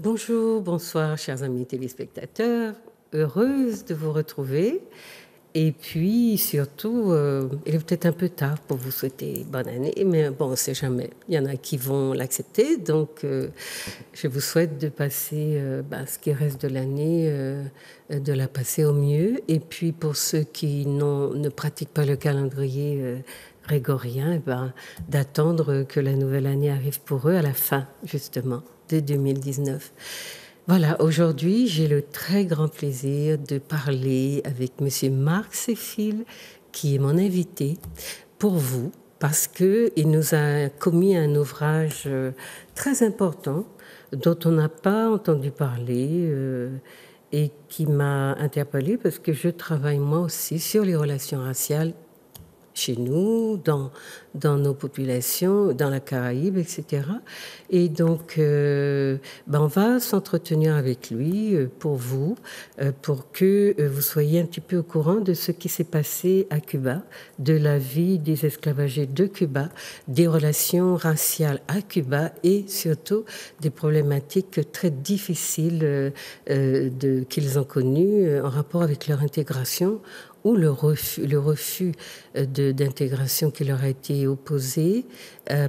Bonjour, bonsoir, chers amis téléspectateurs. Heureuse de vous retrouver. Et puis, surtout, il est peut-être un peu tard pour vous souhaiter bonne année, mais bon, on ne sait jamais. Il y en a qui vont l'accepter. Donc, je vous souhaite de passer ce qui reste de l'année, de la passer au mieux. Et puis, pour ceux qui ne pratiquent pas le calendrier grégorien, d'attendre que la nouvelle année arrive pour eux à la fin, justement, de 2019. Voilà, aujourd'hui, j'ai le très grand plaisir de parler avec Monsieur Marc Séphil, qui est mon invité, pour vous, parce qu'il nous a commis un ouvrage très important dont on n'a pas entendu parler et qui m'a interpellée parce que je travaille moi aussi sur les relations raciales chez nous, dans nos populations, dans la Caraïbe, etc. Et donc, on va s'entretenir avec lui pour vous, pour que vous soyez un petit peu au courant de ce qui s'est passé à Cuba, de la vie des esclavagés de Cuba, des relations raciales à Cuba et surtout des problématiques très difficiles qu'ils ont connues en rapport avec leur intégration ou le refus d'intégration qui leur a été opposé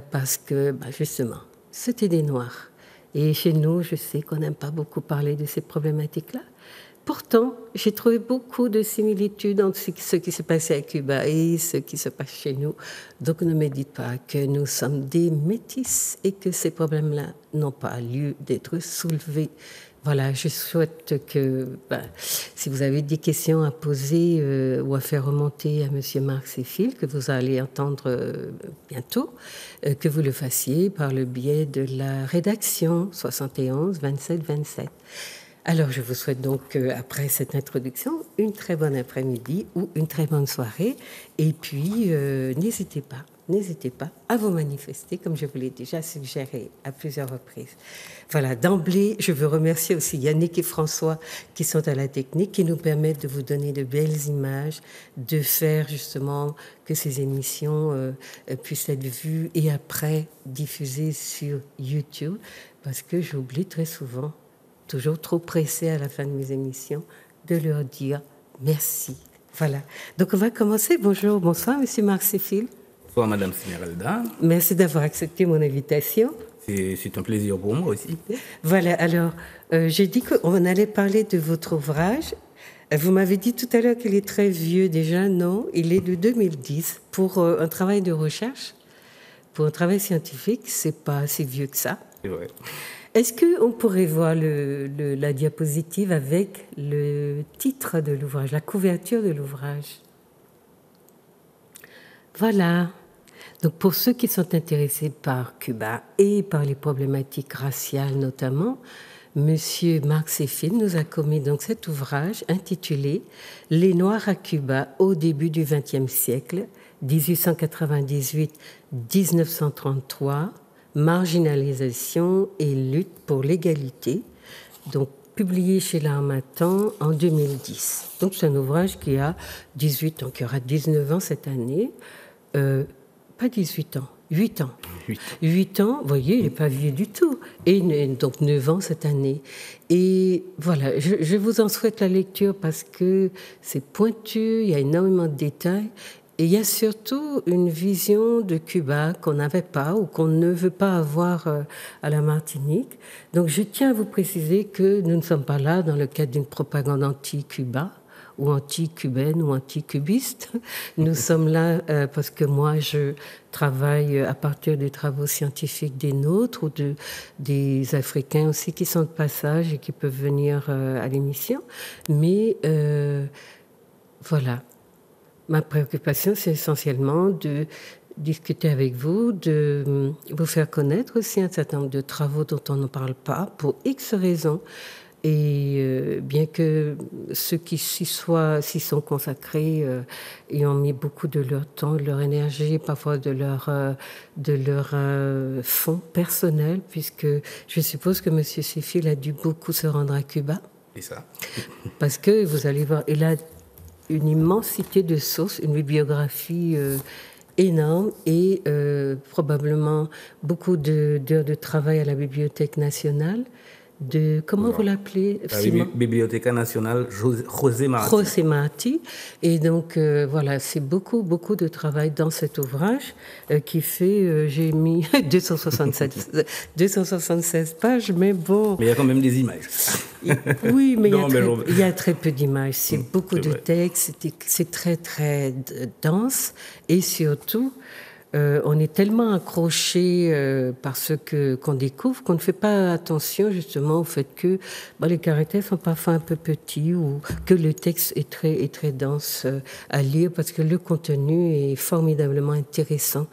parce que, justement, c'était des Noirs. Et chez nous, je sais qu'on n'aime pas beaucoup parler de ces problématiques-là. Pourtant, j'ai trouvé beaucoup de similitudes entre ce qui s'est passé à Cuba et ce qui se passe chez nous. Donc, ne me dites pas que nous sommes des métis et que ces problèmes-là n'ont pas lieu d'être soulevés. Voilà, je souhaite que, si vous avez des questions à poser ou à faire remonter à M. Marc Séphil, que vous allez entendre bientôt, que vous le fassiez par le biais de la rédaction 71 27 27. Alors, je vous souhaite donc, après cette introduction, une très bonne après-midi ou une très bonne soirée. Et puis, n'hésitez pas à vous manifester, comme je vous l'ai déjà suggéré à plusieurs reprises. Voilà, d'emblée, je veux remercier aussi Yannick et François qui sont à la technique, qui nous permettent de vous donner de belles images, de faire justement que ces émissions puissent être vues et après diffusées sur YouTube, parce que j'oublie très souvent, toujours trop pressée à la fin de mes émissions, de leur dire merci. Voilà. Donc, on va commencer. Bonjour, bonsoir, Monsieur Marc Séphil. Bonsoir, Madame Smeralda. Merci d'avoir accepté mon invitation. C'est un plaisir pour moi aussi. Voilà. Alors, j'ai dit qu'on allait parler de votre ouvrage. Vous m'avez dit tout à l'heure qu'il est très vieux déjà. Non, il est de 2010. Pour un travail de recherche, pour un travail scientifique, c'est pas si vieux que ça. C'est vrai. Est-ce qu'on pourrait voir la diapositive avec le titre de l'ouvrage, la couverture de l'ouvrage? Voilà. Donc pour ceux qui sont intéressés par Cuba et par les problématiques raciales notamment, Monsieur Marc Séphil nous a commis donc cet ouvrage intitulé « Les Noirs à Cuba au début du XXe siècle, 1898-1933 ». Marginalisation et lutte pour l'égalité, donc publié chez l'Harmattan en 2010. Donc c'est un ouvrage qui a 18 ans, qui aura 19 ans cette année. Pas 18 ans, 8 ans. 8 ans, vous voyez, il n'est pas vieux du tout. Et donc 9 ans cette année. Et voilà, je vous en souhaite la lecture parce que c'est pointu, il y a énormément de détails. Et il y a surtout une vision de Cuba qu'on n'avait pas ou qu'on ne veut pas avoir à la Martinique. Donc je tiens à vous préciser que nous ne sommes pas là dans le cadre d'une propagande anti-Cuba ou anti-cubaine ou anti-cubiste. Nous sommes là parce que moi je travaille à partir des travaux scientifiques des nôtres ou des Africains aussi qui sont de passage et qui peuvent venir à l'émission. Mais voilà. Ma préoccupation, c'est essentiellement de discuter avec vous, de vous faire connaître aussi un certain nombre de travaux dont on ne parle pas pour X raisons. Et bien que ceux qui s'y sont consacrés y ont mis beaucoup de leur temps, de leur énergie, parfois de leur fonds personnels, puisque je suppose que M. Séphil a dû beaucoup se rendre à Cuba. C'est ça. Parce que vous allez voir, il a une immensité de sources, une bibliographie énorme et probablement beaucoup d'heures de travail à la Bibliothèque nationale. comment vous l'appelez, La Biblioteca Nacional José Marti. José Marti. Et donc, voilà, c'est beaucoup, beaucoup de travail dans cet ouvrage qui fait, j'ai mis 276 pages, mais bon. Mais il y a quand même des images. Oui, mais il y a très peu d'images. C'est beaucoup de textes, c'est très, très dense. Et surtout, on est tellement accroché par ce qu'on découvre qu'on ne fait pas attention justement au fait que les caractères sont parfois un peu petits ou que le texte est très dense à lire parce que le contenu est formidablement intéressant.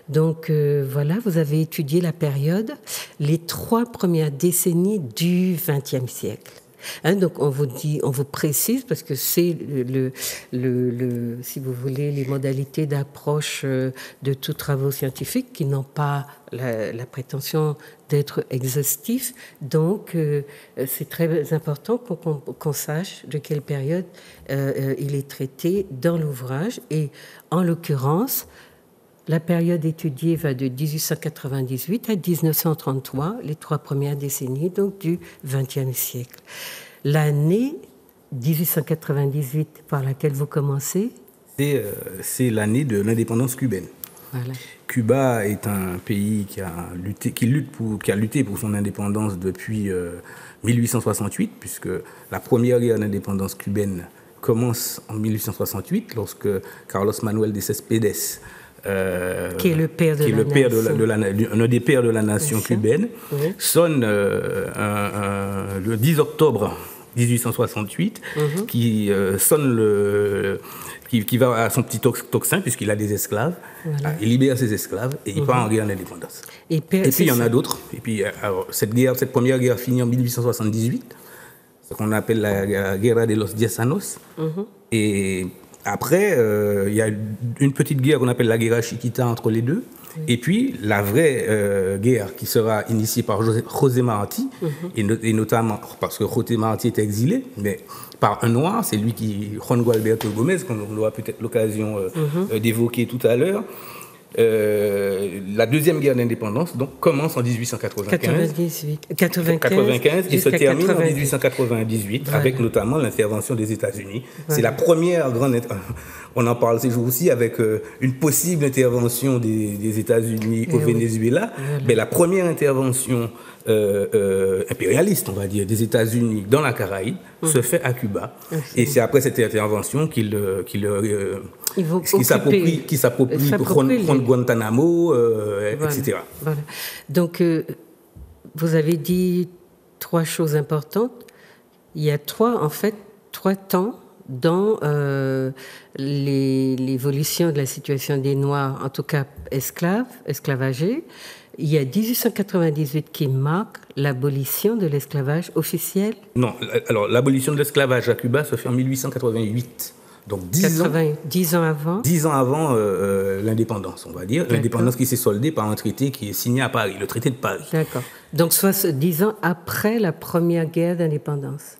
Donc voilà, vous avez étudié la période, les 3 premières décennies du XXe siècle. Donc on vous précise parce que c'est si vous voulez, les modalités d'approche de tous travaux scientifiques qui n'ont pas la prétention d'être exhaustifs. Donc c'est très important qu'on sache de quelle période il est traité dans l'ouvrage. Et en l'occurrence, la période étudiée va de 1898 à 1933, les 3 premières décennies donc, du XXe siècle. L'année 1898 par laquelle vous commencez, c'est l'année de l'indépendance cubaine. Voilà. Cuba est un pays qui a lutté pour son indépendance depuis 1868, puisque la première guerre d'indépendance cubaine commence en 1868, lorsque Carlos Manuel de Céspedes, qui est le père un des pères de la nation cubaine, oui, sonne le 10 octobre 1868, qui sonne qui va à son petit tocsin, puisqu'il a des esclaves, voilà. Il libère ses esclaves et il part en guerre d'indépendance. Et puis il y en a d'autres. Et puis alors, cette première guerre finit en 1878, ce qu'on appelle la Guerra de los Diez Et après, il y a une petite guerre qu'on appelle la Guerra Chiquita entre les deux. Et puis, la vraie guerre qui sera initiée par José Marti, et notamment parce que José Marti est exilé, mais par un noir, c'est lui Juan Gualberto Gómez, qu'on aura peut-être l'occasion d'évoquer tout à l'heure. La deuxième guerre d'indépendance donc, commence en 1895 et se termine en 1898, voilà, avec notamment l'intervention des États-Unis. Voilà. C'est la première grande... On en parle ces jours-ci avec une possible intervention des États-Unis au Venezuela, voilà, mais la première intervention impérialiste, on va dire, des États-Unis dans la Caraïbe se fait à Cuba. Et c'est après cette intervention qu'il s'approprie pour prendre Guantanamo, voilà, etc. Voilà. Donc, vous avez dit 3 choses importantes. Il y a 3 temps dans l'évolution de la situation des Noirs, en tout cas esclavagés. Il y a 1898 qui marque l'abolition de l'esclavage officiel. Non, alors l'abolition de l'esclavage à Cuba se fait en 1888. Donc 10 ans avant. 10 ans avant l'indépendance, on va dire. L'indépendance qui s'est soldée par un traité qui est signé à Paris, le traité de Paris. D'accord. Donc soit 10 ans après la première guerre d'indépendance.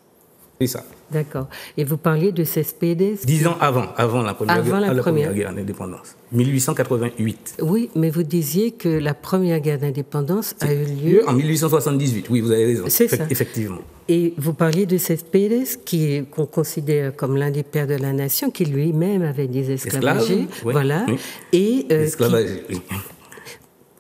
C'est ça. D'accord. Et vous parliez de Céspedes. 10 ans avant la première guerre d'indépendance. 1888. Oui, mais vous disiez que la première guerre d'indépendance a eu lieu... En 1878, oui, vous avez raison. C'est ça. Effectivement. Et vous parliez de Céspedes, qu'on considère comme l'un des pères de la nation, qui lui-même avait des esclavagés. Oui, voilà. Oui. Et, esclavagés, oui.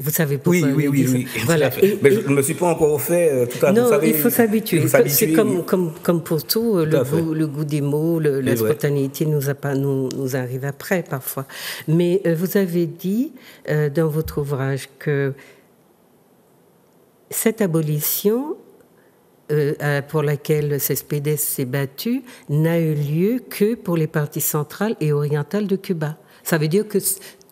Vous savez pourquoi? Oui. Voilà. Mais je ne me suis pas encore fait tout à fait. Non, il faut s'habituer. C'est comme pour tout, le goût des mots, la spontanéité nous arrive après parfois. Mais vous avez dit dans votre ouvrage que cette abolition pour laquelle Céspedes s'est battu n'a eu lieu que pour les parties centrales et orientales de Cuba. Ça veut dire que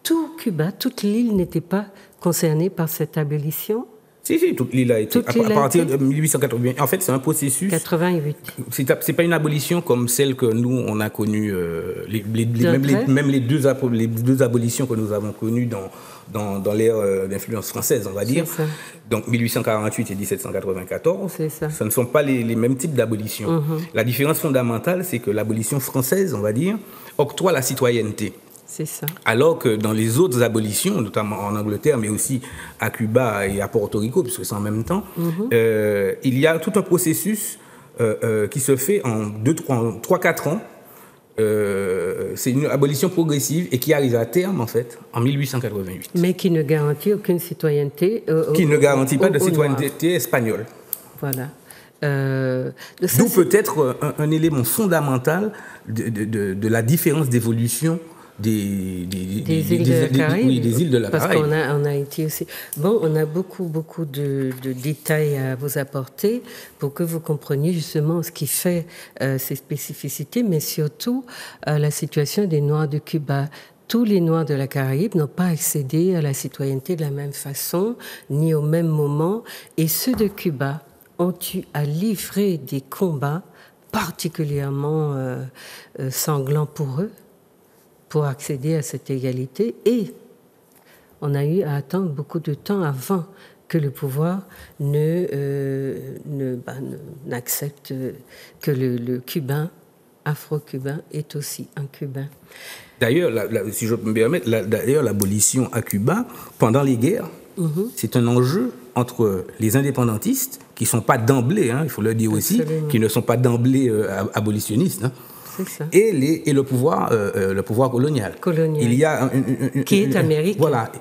tout Cuba, toute l'île n'était pas concernée par cette abolition? Si, toute l'île a été. À partir de 1880. En fait, c'est un processus. 88. C'est pas une abolition comme celle que nous, on a connue. Même les deux abolitions que nous avons connues dans l'ère d'influence française, on va dire. Donc 1848 et 1794. Ce ne sont pas les mêmes types d'abolition. La différence fondamentale, c'est que l'abolition française, on va dire, octroie la citoyenneté C'est ça. Alors que dans les autres abolitions, notamment en Angleterre, mais aussi à Cuba et à Porto Rico, puisque c'est en même temps, il y a tout un processus qui se fait en 3-4 ans. C'est une abolition progressive et qui arrive à terme, en fait, en 1888. Mais qui ne garantit aucune citoyenneté. Qui ne garantit pas de citoyenneté espagnole. Voilà. D'où peut-être un élément fondamental de la différence d'évolution des îles de la Caraïbe. Oui, des îles de la Caraïbe. Parce qu'on a Haïti aussi. Bon, on a beaucoup de détails à vous apporter pour que vous compreniez justement ce qui fait ces spécificités, mais surtout la situation des Noirs de Cuba. Tous les Noirs de la Caraïbe n'ont pas accédé à la citoyenneté de la même façon, ni au même moment, et ceux de Cuba ont eu à livrer des combats particulièrement sanglants pour eux, pour accéder à cette égalité. Et on a eu à attendre beaucoup de temps avant que le pouvoir n'accepte que le Cubain, afro-cubain, est aussi un Cubain. D'ailleurs, si je peux me permettre, l'abolition à Cuba, pendant les guerres, c'est un enjeu entre les indépendantistes, qui ne sont pas d'emblée, il faut le dire aussi, qui ne sont pas d'emblée abolitionnistes, et le pouvoir colonial. Il y a qui est américain. Voilà.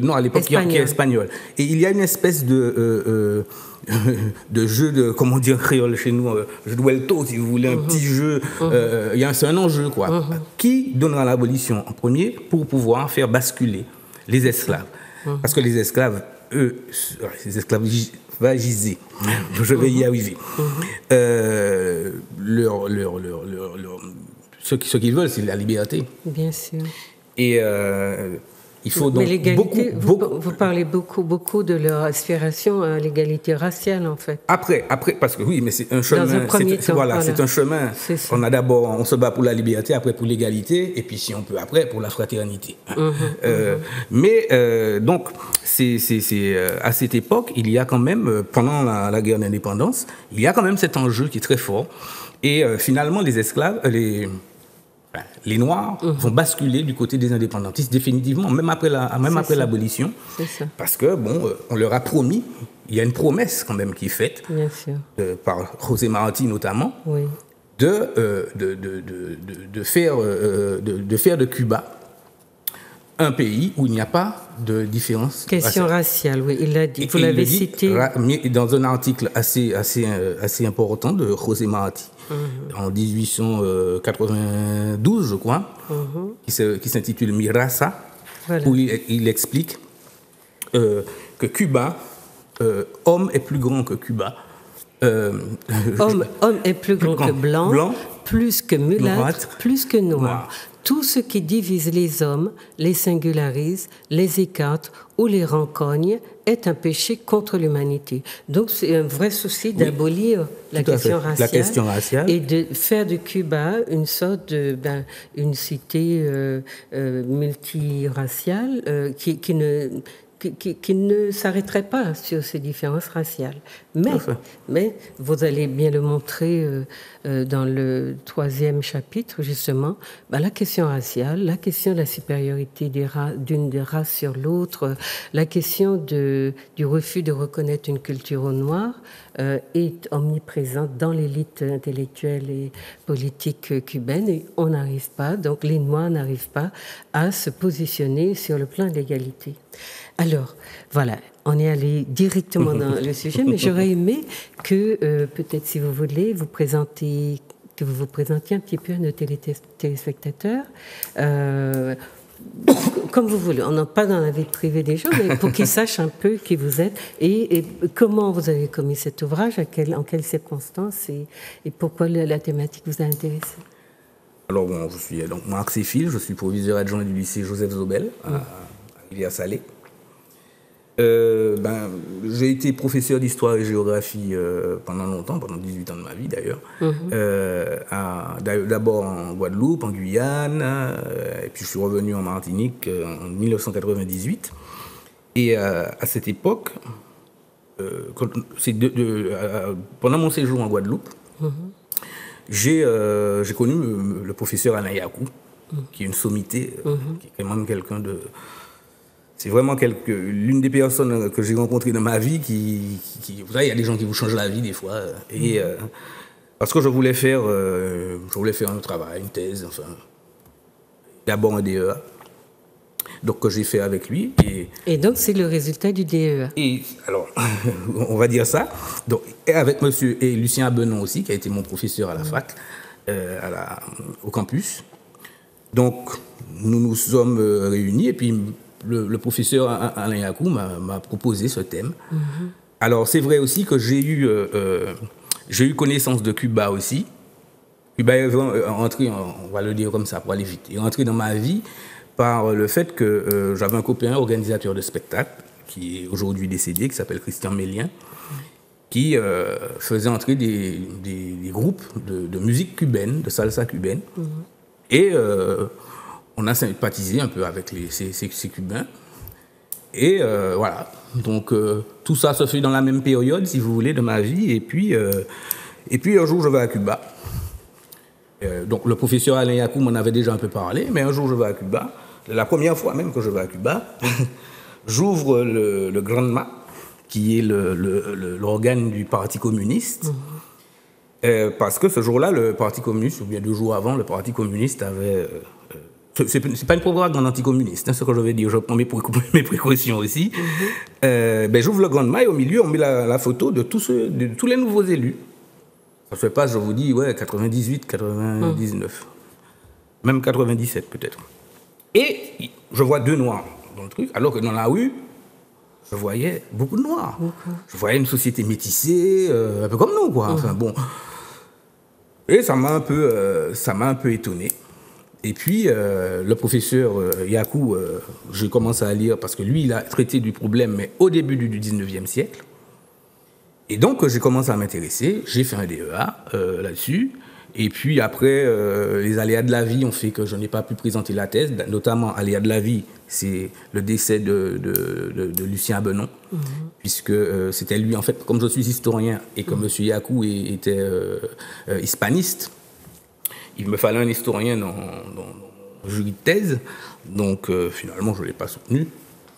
Non, à l'époque, qui est espagnol. Et il y a une espèce de jeu de, comment dire, créole chez nous, jeu de Welto, si vous voulez, un petit jeu. C'est un enjeu, quoi. Qui donnera l'abolition en premier pour pouvoir faire basculer les esclaves? Parce que les esclaves, eux, les esclavagisés, je vais y arriver. Ce qu'ils veulent, c'est la liberté. Bien sûr. Et il faut donc vous parlez beaucoup de leur aspiration à l'égalité raciale, en fait. Après, parce que oui, mais c'est un chemin. Dans un premier temps, c'est un chemin. On se bat pour la liberté, après pour l'égalité, et puis si on peut après pour la fraternité. Mais donc c'est à cette époque, il y a quand même, pendant la guerre d'indépendance, il y a quand même cet enjeu qui est très fort. Et finalement, les esclaves, les Noirs vont basculer du côté des indépendantistes définitivement, même après l'abolition, parce que on leur a promis, il y a une promesse quand même qui est faite par José Marti notamment, de faire de Cuba un pays où il n'y a pas de différence raciale. Oui, il l'a dit. Vous l'avez cité dans un article assez important de José Marti. En 1892, je crois, qui s'intitule Mi Raza, où il explique que Cuba, homme est plus grand que Cuba. Homme est plus grand que blanc, plus que mulâtre, plus que noir. Tout ce qui divise les hommes, les singularise, les écarte ou les rencogne est un péché contre l'humanité. Donc c'est un vrai souci d'abolir la question raciale et de faire de Cuba une sorte de une cité multiraciale qui ne s'arrêterait pas sur ces différences raciales. Mais vous allez bien le montrer dans le 3e chapitre, justement, la question raciale, la question de la supériorité d'une des races sur l'autre, la question du refus de reconnaître une culture au noir est omniprésente dans l'élite intellectuelle et politique cubaine. Et on n'arrive pas, donc les Noirs n'arrivent pas à se positionner sur le plan de l'égalité. Alors, voilà, on est allé directement dans le sujet, mais j'aurais aimé que, peut-être si vous voulez, vous vous présentiez un petit peu à nos téléspectateurs, comme vous voulez. On n'a pas dans la vie privée des gens, mais pour qu'ils sachent un peu qui vous êtes et comment vous avez commis cet ouvrage, en quelles circonstances et pourquoi la thématique vous a intéressé. Alors, je suis donc Marc Séphil, je suis proviseur adjoint du lycée Joseph Zobel à Rivière-Salée. J'ai été professeur d'histoire et géographie pendant longtemps, pendant 18 ans de ma vie d'ailleurs. D'abord en Guadeloupe, en Guyane, et puis je suis revenu en Martinique en 1998. Et à cette époque, pendant mon séjour en Guadeloupe, j'ai connu le professeur Anayakou, qui est une sommité, qui est quand même quelqu'un de... C'est vraiment l'une des personnes que j'ai rencontrées dans ma vie vous savez, il y a des gens qui vous changent la vie des fois. Et parce que je voulais faire un travail, une thèse, enfin, d'abord un DEA. Donc que j'ai fait avec lui. Et donc c'est le résultat du DEA. Et alors, on va dire ça. Donc, et avec monsieur et Lucien Abenon aussi, qui a été mon professeur à la fac, au campus. Donc nous nous sommes réunis et puis le professeur Alain Yakou m'a proposé ce thème. Alors c'est vrai aussi que j'ai eu connaissance de Cuba aussi. Cuba est rentré, on va le dire comme ça pour aller vite, est rentré dans ma vie par le fait que j'avais un copain organisateur de spectacle qui est aujourd'hui décédé, qui s'appelle Christian Mélien, qui faisait entrer des groupes de musique cubaine, de salsa cubaine. Et on a sympathisé un peu avec ces Cubains. Et voilà. Donc tout ça se fait dans la même période, si vous voulez, de ma vie. Et puis un jour, je vais à Cuba. Donc le professeur Alain Yakou m'en avait déjà un peu parlé, mais un jour, je vais à Cuba. La première fois même que je vais à Cuba, j'ouvre le Granma, qui est l'organe du Parti communiste. Parce que ce jour-là, le Parti communiste, ou bien 2 jours avant, le Parti communiste avait... c'est pas une propagande anticommuniste, hein, ce que je vais dire, je prends mes précautions aussi. J'ouvre le Granma et au milieu, on met la photo de tous les nouveaux élus. Ça fait pas, je vous dis, 98, 99, même 97 peut-être. Et je vois 2 noirs dans le truc, alors que dans la rue, je voyais beaucoup de noirs. Je voyais une société métissée, un peu comme nous, quoi. Enfin bon. Et ça m'a un peu étonné. Et puis, le professeur Yakou, j'ai commencé à lire, parce que lui, il a traité du problème, mais au début du 19e siècle. Et donc, j'ai commencé à m'intéresser. J'ai fait un DEA là-dessus. Et puis après, les aléas de la vie ont fait que je n'ai pas pu présenter la thèse, notamment aléas de la vie, c'est le décès de Lucien Abenon, puisque c'était lui, en fait, comme je suis historien et que M. Yakou était hispaniste, il me fallait un historien dans le jury de thèse, donc finalement je ne l'ai pas soutenu.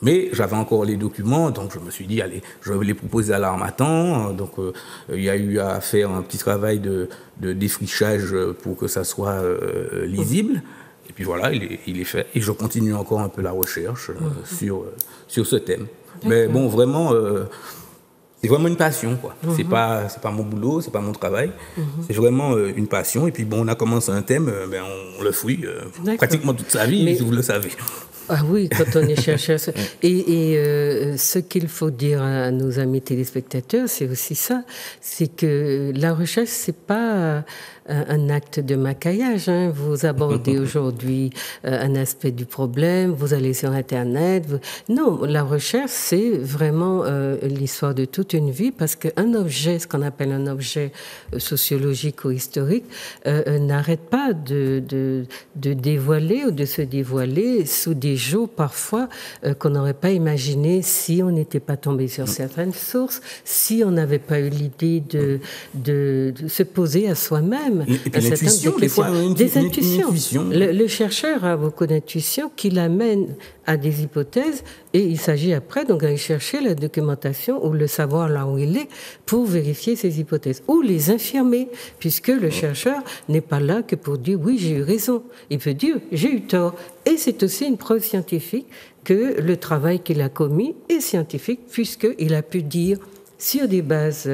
Mais j'avais encore les documents, donc je me suis dit, allez, je vais les proposer à l'Harmattan. Donc il y a eu à faire un petit travail de défrichage pour que ça soit lisible. Et puis voilà, il est fait. Et je continue encore un peu la recherche sur ce thème. Mais bon, vraiment, c'est vraiment une passion, quoi. C'est pas mon boulot, c'est pas mon travail. C'est vraiment une passion. Et puis bon, on a commencé un thème, on le fouille pratiquement toute sa vie, si vous le savez. Ah oui, quand on est chercheur. Et ce qu'il faut dire à nos amis téléspectateurs, c'est aussi ça, c'est que la recherche, c'est pas un acte de maquillage. Hein. Vous abordez aujourd'hui un aspect du problème, vous allez sur Internet. Non, la recherche, c'est vraiment l'histoire de toute une vie, parce qu'un objet, ce qu'on appelle un objet sociologique ou historique, n'arrête pas de dévoiler ou de se dévoiler sous des jours parfois qu'on n'aurait pas imaginé si on n'était pas tombé sur certaines sources, si on n'avait pas eu l'idée de se poser à soi-même. Et puis l'intuition, des fois, des intuitions. Le chercheur a beaucoup d'intuitions qui l'amènent à des hypothèses, et il s'agit après donc d'aller chercher la documentation ou le savoir là où il est pour vérifier ces hypothèses ou les infirmer, puisque le chercheur n'est pas là que pour dire oui, j'ai eu raison. Il peut dire j'ai eu tort. Et c'est aussi une preuve scientifique que le travail qu'il a commis est scientifique, puisqu'il a pu dire sur des bases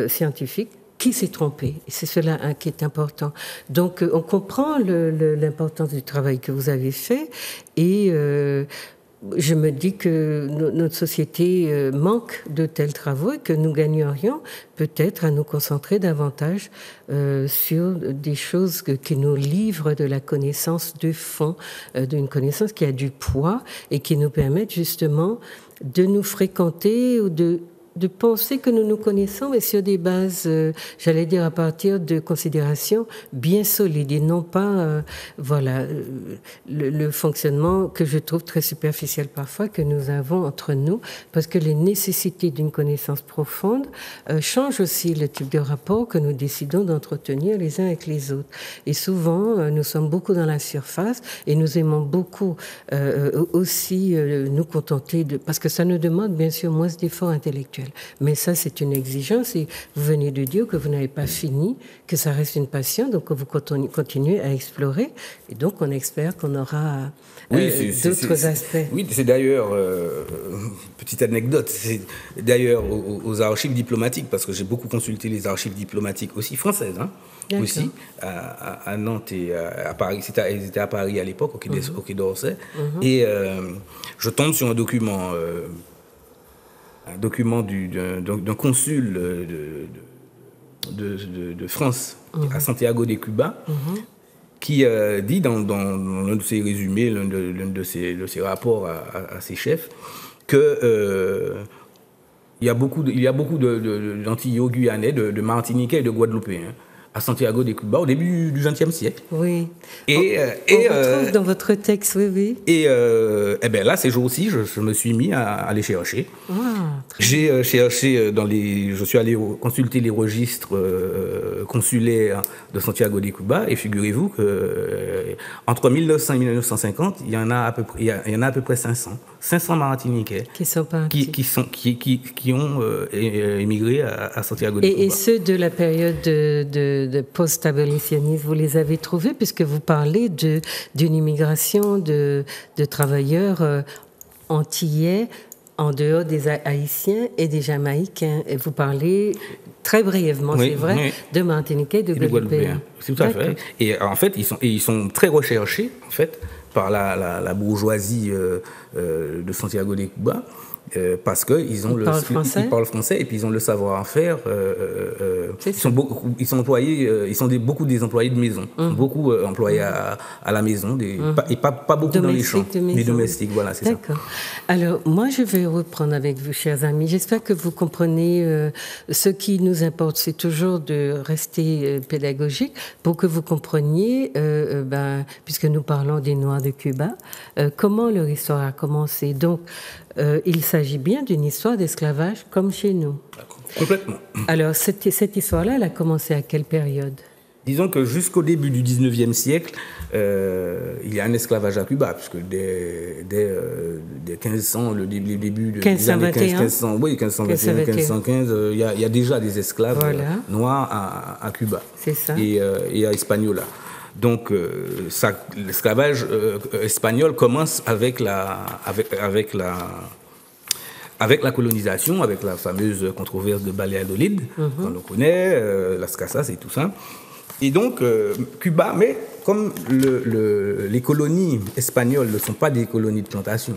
scientifiques qui s'est trompé. Et c'est cela qui est important. Donc, on comprend l'importance du travail que vous avez fait, et je me dis que notre société manque de tels travaux et que nous gagnerions peut-être à nous concentrer davantage sur des choses qui nous livrent de la connaissance de fond, d'une connaissance qui a du poids et qui nous permettent justement de nous fréquenter ou de de penser que nous nous connaissons, mais sur des bases, j'allais dire, à partir de considérations bien solides et non pas, le fonctionnement que je trouve très superficiel parfois que nous avons entre nous, parce que les nécessités d'une connaissance profonde changent aussi le type de rapport que nous décidons d'entretenir les uns avec les autres. Et souvent, nous sommes beaucoup dans la surface et nous aimons beaucoup aussi nous contenter de... Parce que ça nous demande bien sûr moins d'efforts intellectuels. Mais ça, c'est une exigence et vous venez de dire que vous n'avez pas fini, que ça reste une passion, donc que vous continuez à explorer. Et donc, on espère qu'on aura d'autres aspects. Oui, c'est d'ailleurs, petite anecdote, c'est d'ailleurs aux archives diplomatiques, parce que j'ai beaucoup consulté les archives diplomatiques aussi françaises, aussi, à Nantes et à Paris. Ils étaient à Paris à l'époque, au Quai d'Orsay. Et je tombe sur un document d'un consul de France à Santiago de Cuba, qui dit dans l'un de ses résumés, l'un de ses rapports à ses chefs, que il y a beaucoup d'Antillais guyanais, de Martiniquais et de Guadeloupéens à Santiago de Cuba au début du XXe siècle. Oui. On retrouve dans votre texte, oui. Et bien là, ces jours-ci, je me suis mis à aller chercher. J'ai cherché je suis allé consulter les registres consulaires de Santiago de Cuba et figurez-vous que entre 1900 et 1950, il y en a à peu près 500 Martiniquais qui ont émigré à Santiago de Cuba. Et ceux de la période de post-abolitionnisme, vous les avez trouvés puisque vous parlez d'une immigration de travailleurs antillais en dehors des Haïtiens et des Jamaïcains. Et vous parlez très brièvement, c'est vrai, de Martiniquais et de Guadeloupéens. C'est tout à fait. Et en fait, ils sont très recherchés, en fait, par la bourgeoisie de Santiago de Cuba. Parce qu'ils parlent français et puis ils ont le savoir-faire. Ils sont employés, beaucoup des employés de maison, beaucoup employés à la maison, et pas beaucoup dans les champs, les domestiques. Voilà, c'est ça. D'accord. Alors moi, je vais reprendre avec vous, chers amis. J'espère que vous comprenez. Ce qui nous importe, c'est toujours de rester pédagogique pour que vous compreniez, puisque nous parlons des Noirs de Cuba, comment leur histoire a commencé. Donc il s'agit bien d'une histoire d'esclavage comme chez nous. Complètement. Alors, cette histoire-là, elle a commencé à quelle période ? Disons que jusqu'au début du 19e siècle, il y a un esclavage à Cuba, puisque dès 1500, le début des années 1500, 1521, 1515, il y a déjà des esclaves noirs à Cuba. C'est ça. Et à Hispaniola. Donc, l'esclavage espagnol commence avec la colonisation, avec la fameuse controverse de Valladolid, qu'on connaît, Las Casas et tout ça. Et donc, Cuba, mais comme les colonies espagnoles ne sont pas des colonies de plantation,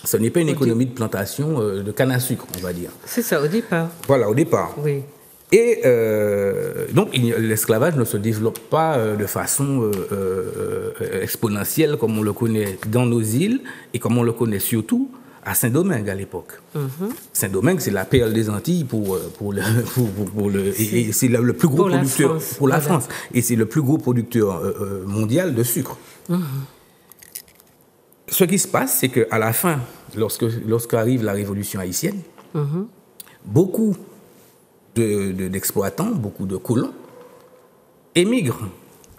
ce n'est pas une économie de plantation de canne à sucre, on va dire. C'est ça, au départ. Voilà, au départ. Oui. Et donc, l'esclavage ne se développe pas de façon exponentielle comme on le connaît dans nos îles et comme on le connaît surtout à Saint-Domingue à l'époque. Saint-Domingue, c'est la perle des Antilles et c'est le plus gros producteur pour la France. Et c'est le plus gros producteur mondial de sucre. Ce qui se passe, c'est qu'à la fin, lorsqu'arrive la révolution haïtienne, beaucoup d'exploitants, beaucoup de colons émigrent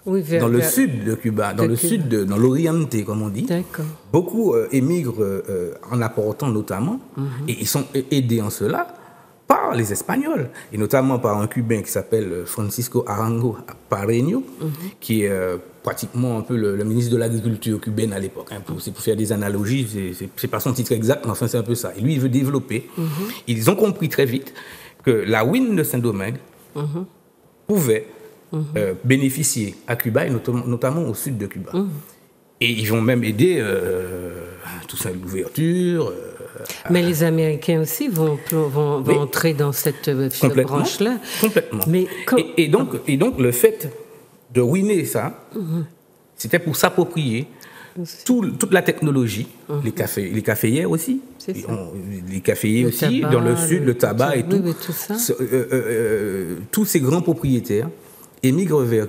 dans le sud de Cuba, dans l'Oriente, comme on dit. D'accord. Beaucoup émigrent en apportant notamment, et ils sont aidés en cela par les Espagnols, et notamment par un Cubain qui s'appelle Francisco Arango Pareño, qui est pratiquement un peu le ministre de l'Agriculture cubaine à l'époque. C'est pour faire des analogies, c'est pas son titre exact, mais enfin c'est un peu ça. Et lui, il veut développer. Ils ont compris très vite que la wine de Saint-Domingue pouvait bénéficier à Cuba, et notamment au sud de Cuba. Et ils vont même aider tout ça, l'ouverture. Mais les Américains aussi vont entrer dans cette branche-là. Complètement. Mais et donc, le fait de winer ça, c'était pour s'approprier toute la technologie, les caféières aussi, les caféiers aussi, tabac, dans le sud, le tabac et tout, tout ça. Tous ces grands propriétaires émigrent vers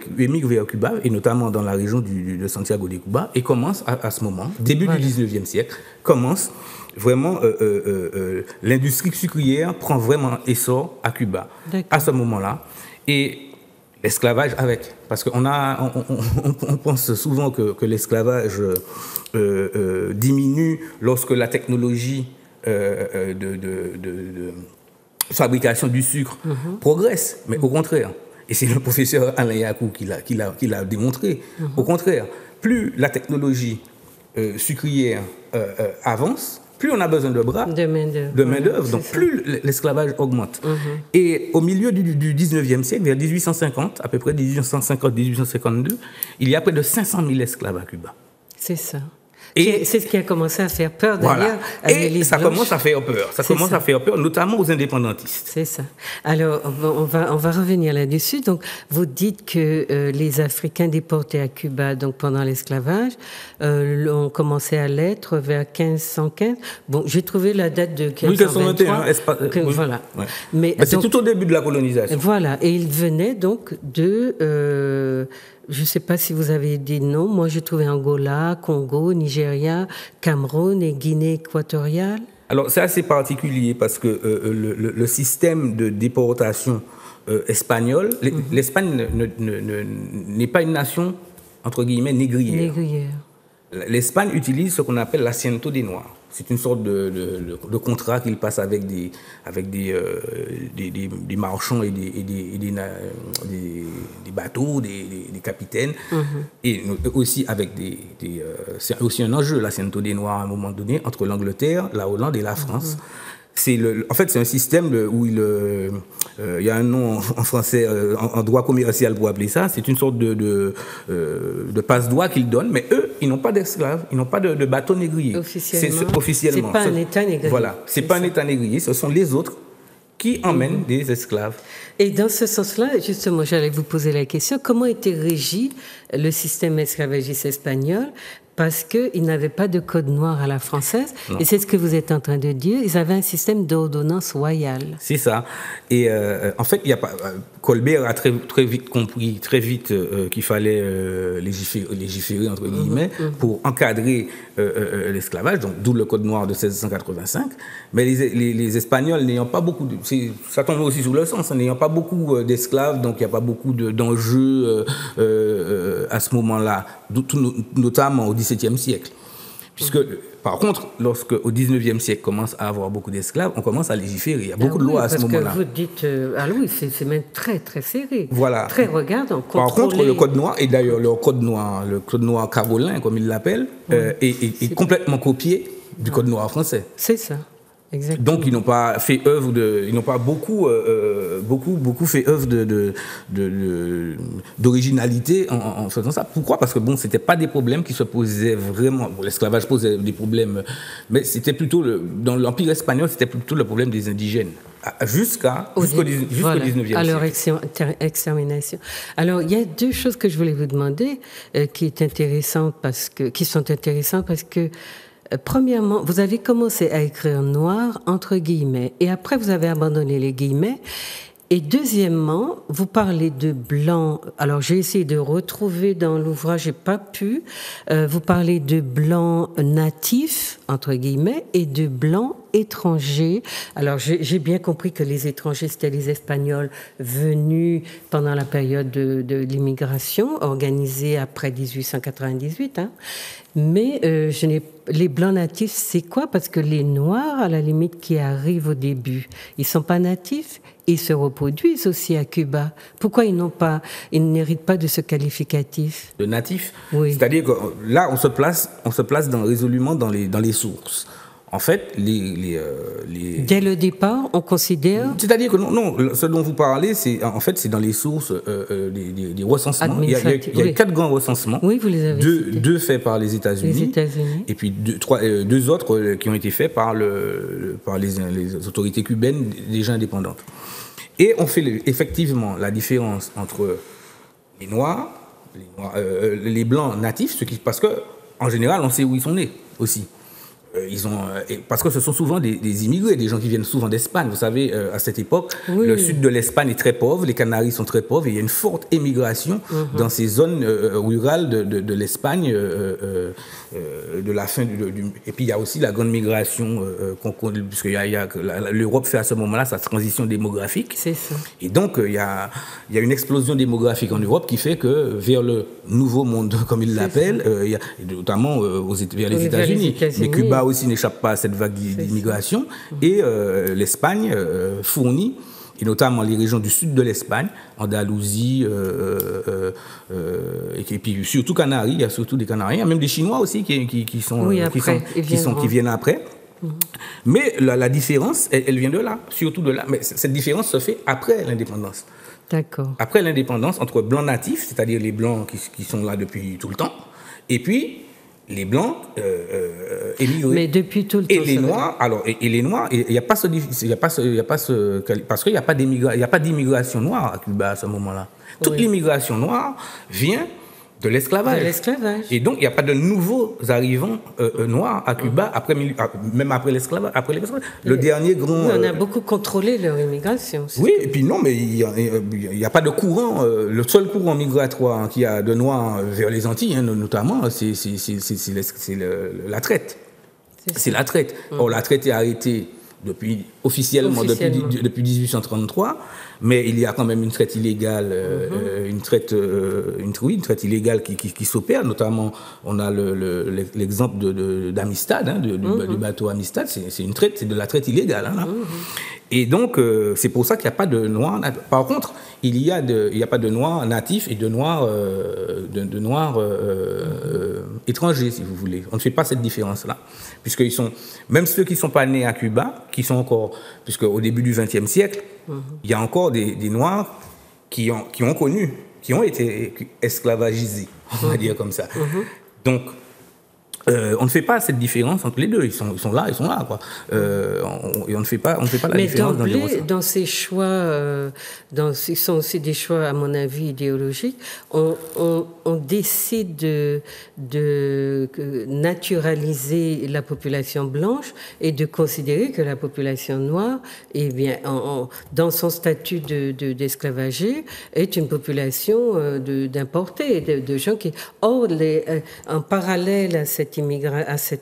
Cuba, et notamment dans la région de Santiago de Cuba, et commencent à ce moment, début du 19e siècle, commence vraiment l'industrie sucrière prend vraiment essor à Cuba à ce moment-là, et l'esclavage avec, parce qu'on on pense souvent que l'esclavage diminue lorsque la technologie de fabrication du sucre progresse, mais au contraire. Et c'est le professeur Alain Yacou qui l'a démontré. Au contraire, plus la technologie sucrière avance, plus on a besoin de bras, de main-d'œuvre, donc plus l'esclavage augmente. Et au milieu du 19e siècle, vers 1850, à peu près 1850-1852, il y a près de 500 000 esclaves à Cuba. C'est ça. Et c'est ce qui a commencé à faire peur d'ailleurs. Voilà. Et ça commence à faire peur. Ça commence à faire peur, notamment aux indépendantistes. C'est ça. Alors, on va revenir là-dessus. Donc, vous dites que les Africains déportés à Cuba, donc pendant l'esclavage, ont commencé à l'être vers 1515. Bon, j'ai trouvé la date de 1521. Oui. Voilà. Ouais. Mais c'est tout au début de la colonisation. Voilà. Et ils venaient donc de... je ne sais pas si vous avez des noms. Moi, j'ai trouvé Angola, Congo, Nigeria, Cameroun et Guinée équatoriale. Alors, c'est assez particulier parce que le système de déportation espagnol, l'Espagne n'est pas une nation, entre guillemets, négrière. L'Espagne utilise ce qu'on appelle l'asiento des Noirs. C'est une sorte de contrat qu'il passe avec des marchands et des bateaux, des capitaines, et aussi avec c'est aussi un enjeu, l'asiento des Noirs à un moment donné, entre l'Angleterre, la Hollande et la France. En fait, c'est un système où il y a un nom en français, en droit commercial pour appeler ça. C'est une sorte de passe-droit qu'ils donnent, mais eux, ils n'ont pas d'esclaves, ils n'ont pas de bateaux négriers. Officiellement. C'est pas un État négrier. Voilà, c'est pas un État négrier, ce sont les autres qui emmènent des esclaves. Et dans ce sens-là, justement, j'allais vous poser la question, comment était régi le système esclavagiste espagnol? Parce qu'ils n'avaient pas de code noir à la française. Non. Et c'est ce que vous êtes en train de dire. Ils avaient un système d'ordonnance royale. C'est ça. Et en fait, Colbert a très vite compris, qu'il fallait légiférer, entre guillemets, pour encadrer l'esclavage, donc d'où le code noir de 1685. Mais les Espagnols n'ayant pas beaucoup ça tombe aussi sous le sens, n'ayant pas beaucoup d'esclaves, donc il n'y a pas beaucoup d'enjeux à ce moment-là, notamment au XVIIe siècle. Puisque, par contre, lorsque au XIXe siècle commence à avoir beaucoup d'esclaves, on commence à légiférer. Il y a beaucoup de lois à ce moment-là. Parce que vous dites, oui, c'est même très, très serré. Voilà. Très regardant. Par contre, le code noir, et d'ailleurs le code noir carolin, comme ils l'appellent, est complètement copié du code noir français. C'est ça. Exactement. Donc ils n'ont pas fait œuvre ils n'ont pas beaucoup fait œuvre d'originalité en faisant ça. Pourquoi ? Parce que c'était pas des problèmes qui se posaient vraiment. L'esclavage posait des problèmes, mais c'était plutôt dans l'Empire espagnol, c'était plutôt le problème des indigènes jusqu'au 19e siècle. À leur extermination. Alors il y a deux choses que je voulais vous demander qui sont intéressantes parce que premièrement, vous avez commencé à écrire noir entre guillemets et après vous avez abandonné les guillemets. Et deuxièmement, vous parlez de blanc. Alors j'ai essayé de retrouver dans l'ouvrage, j'ai pas pu. Vous parlez de blanc natif entre guillemets et de blanc étranger. Alors j'ai bien compris que les étrangers c'était les Espagnols venus pendant la période de l'immigration organisée après 1898. Mais les blancs natifs, c'est quoi ? Parce que les noirs, à la limite, qui arrivent au début, ils sont pas natifs. Ils se reproduisent aussi à Cuba. Pourquoi ils n'héritent pas de ce qualificatif ? De natif ? Oui. C'est-à-dire que là, on se place résolument dans les sources. En fait, Dès le départ, on considère... C'est-à-dire que non, ce dont vous parlez, c'est dans les sources des recensements. Il y a 4 grands recensements. Oui, vous les avez cités. Deux faits par les États-Unis. Et puis deux autres qui ont été faits par les autorités cubaines déjà indépendantes. Et on fait effectivement la différence entre les Noirs, les Blancs natifs, parce que en général, on sait où ils sont nés aussi. Parce que ce sont souvent des immigrés, des gens qui viennent souvent d'Espagne. Vous savez, à cette époque, le sud de l'Espagne est très pauvre, les Canaries sont très pauvres, et il y a une forte émigration dans ces zones rurales de l'Espagne, de la fin et puis il y a aussi la grande migration puisque l'Europe fait à ce moment-là sa transition démographique. C'est ça. Et donc, il y a une explosion démographique en Europe qui fait que vers le nouveau monde, comme ils l'appellent, notamment vers les États-Unis. Mais Cuba aussi n'échappe pas à cette vague d'immigration. Et l'Espagne fournit, et notamment les régions du sud de l'Espagne, Andalousie, et puis surtout Canaries, il y a surtout des Canariens, il y a même des Chinois aussi qui viennent après. Mais la différence, elle vient de là, surtout de là. Mais cette différence se fait après l'indépendance. D'accord. Après l'indépendance, entre blancs natifs, c'est-à-dire les blancs qui sont là depuis tout le temps, et puis les blancs émigrés. Mais depuis tout le temps. Et les noirs, il n'y a pas parce qu'il n'y a pas d'immigration noire à Cuba à ce moment-là. Toute l'immigration noire vient de l'esclavage. Et donc, il n'y a pas de nouveaux arrivants noirs à Cuba, même après l'esclavage. Le dernier grand... on a beaucoup contrôlé leur immigration. Oui, et puis non, mais il n'y a pas de courant. Le seul courant migratoire qu'il y a de noirs vers les Antilles, notamment, c'est la traite. C'est la traite. Or, la traite est arrêtée officiellement depuis 1833, mais il y a quand même une traite illégale, une traite illégale qui s'opère. Notamment, on a l'exemple d'Amistad, du bateau Amistad. C'est une traite, c'est de la traite illégale. Et donc, c'est pour ça qu'il n'y a pas de noirs. Par contre, il n'y a pas de noirs natifs et de noirs étrangers, si vous voulez. On ne fait pas cette différence-là, puisqu'ils sont, même ceux qui ne sont pas nés à Cuba, qui sont encore, puisque au début du XXe siècle, il y a encore des noirs qui ont été esclavagisés, on va dire comme ça. Donc, on ne fait pas cette différence entre les deux. Ils sont là, quoi. Et on ne fait pas la différence dans les deux sens. Dans ces choix, ce sont aussi des choix, à mon avis, idéologiques. On décide de naturaliser la population blanche et de considérer que la population noire, eh bien, dans son statut d'esclavager, est une population d'importés, de gens qui... Or, en parallèle à cet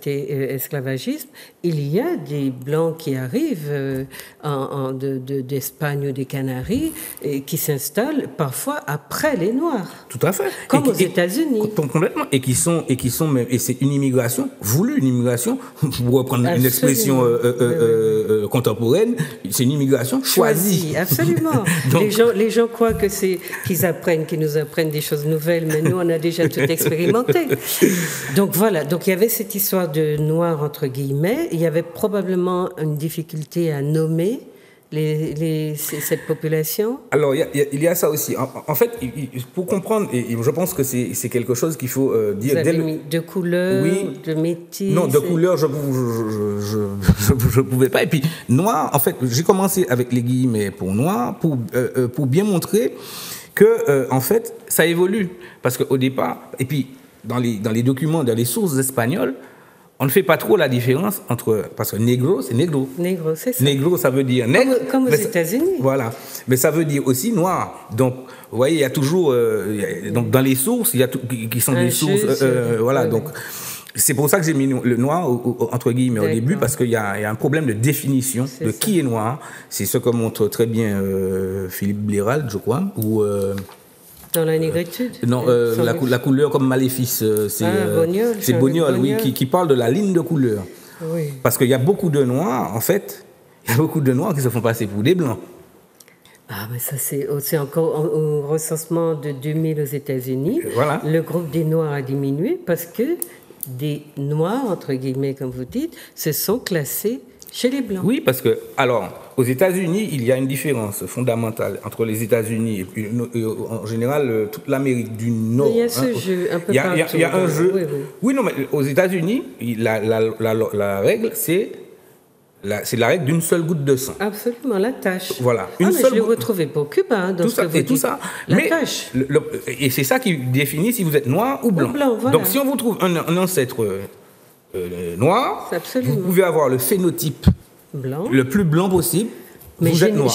esclavagisme, il y a des Blancs qui arrivent d'Espagne ou des Canaries et qui s'installent parfois après les Noirs. Tout à fait. Comme aux États-Unis. Complètement. Et c'est une immigration voulue, une immigration, pour reprendre une expression contemporaine, c'est une immigration choisie. Absolument. Donc, les gens croient que c'est qu'ils nous apprennent des choses nouvelles, mais nous, on a déjà tout expérimenté. Donc voilà. Donc il y avait cette histoire de Noirs, entre guillemets. Il y avait probablement une difficulté à nommer cette population. Alors, il y a ça aussi. En fait, pour comprendre, et je pense que c'est quelque chose qu'il faut dire... De couleur, de métis... Non, de couleur, je ne pouvais pas. Et puis, noir, en fait, j'ai commencé avec les guillemets pour noir, pour bien montrer que, en fait, ça évolue. Parce qu'au départ, et puis, dans les documents, dans les sources espagnoles, on ne fait pas trop la différence entre... Parce que négro, c'est négro. Négro, c'est ça. Négro, ça veut dire nègre. Comme aux États-Unis. Voilà. Mais ça veut dire aussi noir. Donc, vous voyez, il y a toujours... donc, dans les sources, il y a qui sont des sources... voilà, donc... C'est pour ça que j'ai mis le noir, entre guillemets, au début, parce qu'il y a un problème de définition de qui est noir. C'est ce que montre très bien Philippe Blérald, je crois, ou... Dans la négritude? Non, la couleur comme maléfice, c'est Bognol, oui, qui parle de la ligne de couleur. Oui. Parce qu'il y a beaucoup de noirs, en fait, il y a beaucoup de noirs qui se font passer pour des blancs. Ah, mais ça, c'est encore au recensement de 2000 aux États-Unis. Voilà. Le groupe des Noirs a diminué parce que des Noirs, entre guillemets, comme vous dites, se sont classés chez les Blancs. Oui, parce que, alors, aux États-Unis, il y a une différence fondamentale entre les États-Unis et puis, en général, toute l'Amérique du Nord. Il y a ce jeu un peu partout. Il y a un jeu. Oui. Oui, non, mais aux États-Unis, la règle, c'est c'est la règle d'une seule goutte de sang. Absolument, la tache. Voilà. Mais je l'ai retrouvé pour Cuba, hein, dans tout ce ça, que vous dites. Tout ça. La tache. Et c'est ça qui définit si vous êtes noir ou blanc. Voilà. Donc, si on vous trouve un ancêtre noir, vous pouvez avoir le phénotype blanc, le plus blanc possible. Mais vous êtes noir.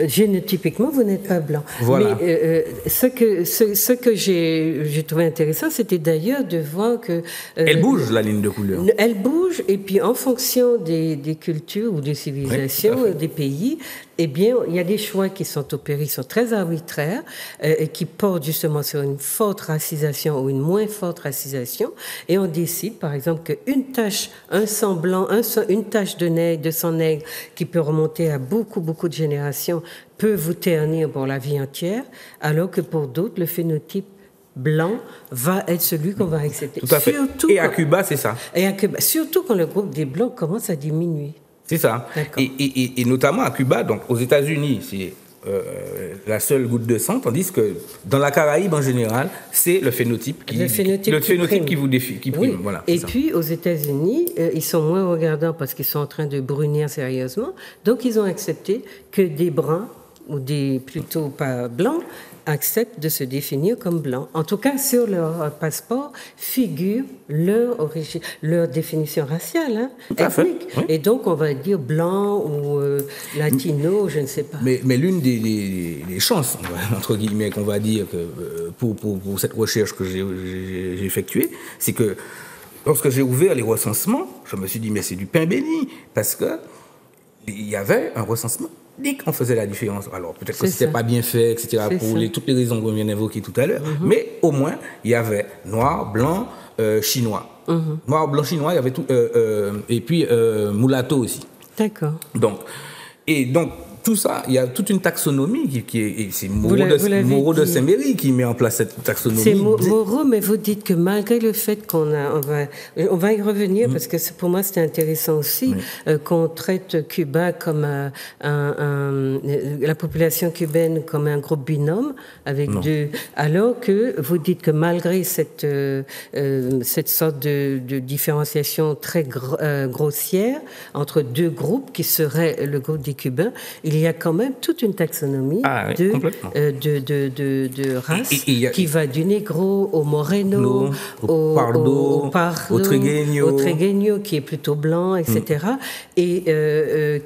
Génotypiquement, vous n'êtes pas blanc. Voilà. Mais ce que j'ai trouvé intéressant, c'était d'ailleurs de voir que... elle bouge, la ligne de couleur. Elle bouge, et puis en fonction des cultures ou des civilisations, des pays, eh bien, il y a des choix qui sont opérés, qui sont très arbitraires, et qui portent justement sur une forte racisation ou une moins forte racisation, et on décide, par exemple, qu'une tache, un sang blanc, une tache de sang nègre, qui peut remonter à beaucoup de générations, peut vous ternir pour la vie entière, alors que pour d'autres, le phénotype blanc va être celui qu'on va accepter. Tout à fait. Et à Cuba, c'est ça. Et à Cuba, surtout quand le groupe des Blancs commence à diminuer. C'est ça. Et notamment à Cuba, donc aux États-Unis, c'est la seule goutte de sang, tandis que dans la Caraïbe en général, c'est le phénotype qui prime. Oui. Voilà, et puis aux États-Unis, ils sont moins regardants parce qu'ils sont en train de brunir sérieusement. Donc ils ont accepté que des bruns ou des plutôt pas blancs acceptent de se définir comme blancs. En tout cas, sur leur passeport figure leur définition raciale, ethnique. Oui. Et donc, on va dire blanc ou latino, je ne sais pas. Mais l'une des chances, entre guillemets, qu'on va dire que pour cette recherche que j'ai effectuée, c'est que lorsque j'ai ouvert les recensements, je me suis dit, mais c'est du pain béni, parce que il y avait un recensement. Dès qu'on faisait la différence, alors peut-être que c'était pas bien fait, etc., pour toutes les raisons qu'on vient d'évoquer tout à l'heure, mais au moins, il y avait noir, blanc, chinois. Noir, blanc, chinois, il y avait tout, et puis mulatto aussi. D'accord. Donc, tout ça, il y a toute une taxonomie c'est Moreau de Saint-Méry qui met en place cette taxonomie. C'est Moreau, mais vous dites que malgré le fait on va y revenir parce que pour moi c'était intéressant aussi qu'on traite Cuba comme la population cubaine comme un groupe binôme avec alors que vous dites que malgré cette sorte de différenciation très grossière entre deux groupes qui seraient le groupe des Cubains, il y a quand même toute une taxonomie de race qui va du négro au moreno, au pardo, au trigueño, qui est plutôt blanc, etc. Et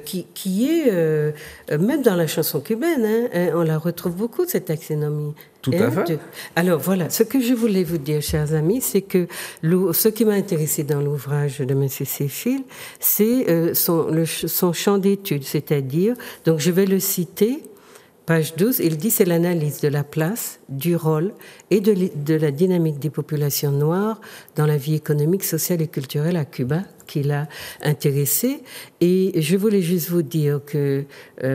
qui est, même dans la chanson cubaine, on la retrouve beaucoup, cette taxonomie. Tout à fait. Alors voilà, ce que je voulais vous dire, chers amis, c'est que ce qui m'a intéressé dans l'ouvrage de M. Céphile, c'est son champ d'étude, c'est-à-dire, donc je vais le citer, page 12, il dit c'est l'analyse de la place, du rôle et de la dynamique des populations noires dans la vie économique, sociale et culturelle à Cuba qui l'a intéressé. Et je voulais juste vous dire que,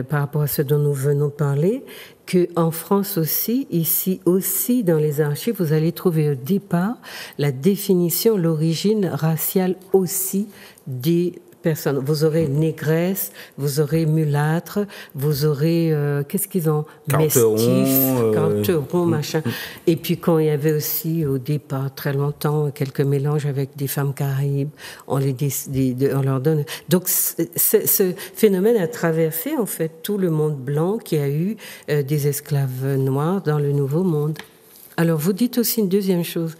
par rapport à ce dont nous venons de parler, qu'en France aussi, ici aussi, dans les archives, vous allez trouver au départ la définition, l'origine raciale aussi des personnes. Vous aurez négresse, vous aurez mulâtre, vous aurez, qu'est-ce qu'ils ont? Carteron, machin. Et puis quand il y avait aussi au départ, très longtemps, quelques mélanges avec des femmes caraïbes, on leur donne. Donc ce phénomène a traversé en fait tout le monde blanc qui a eu des esclaves noirs dans le Nouveau Monde. Alors, vous dites aussi une deuxième chose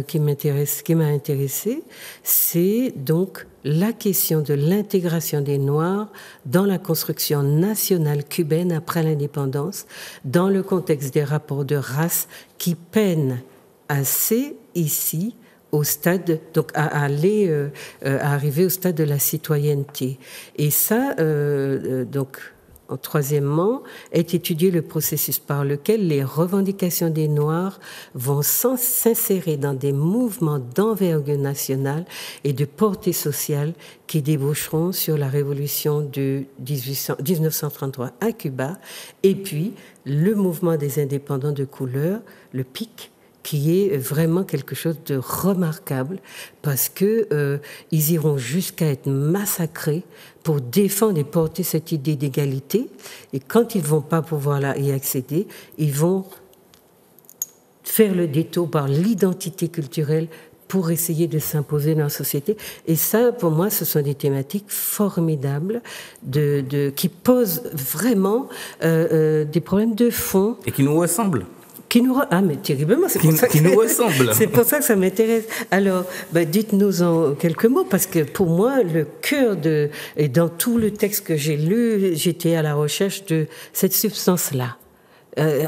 qui m'a intéressée, c'est donc la question de l'intégration des Noirs dans la construction nationale cubaine après l'indépendance, dans le contexte des rapports de race qui peinent assez ici au stade, donc à arriver au stade de la citoyenneté. Et ça, donc. Troisièmement, est étudié le processus par lequel les revendications des Noirs vont s'insérer dans des mouvements d'envergure nationale et de portée sociale qui déboucheront sur la révolution de 1933 à Cuba, et puis le mouvement des indépendants de couleur, le PIC, qui est vraiment quelque chose de remarquable parce que ils iront jusqu'à être massacrés pour défendre et porter cette idée d'égalité. Et quand ils ne vont pas pouvoir y accéder, ils vont faire le détour par l'identité culturelle pour essayer de s'imposer dans la société. Et ça, pour moi, ce sont des thématiques formidables qui posent vraiment des problèmes de fond. Et qui nous ressemblent. Ah, mais terriblement, c'est pour ça que nous ressemble. C'est pour ça que ça m'intéresse. Alors, dites-nous en quelques mots, parce que pour moi, le cœur et dans tout le texte que j'ai lu, j'étais à la recherche de cette substance-là.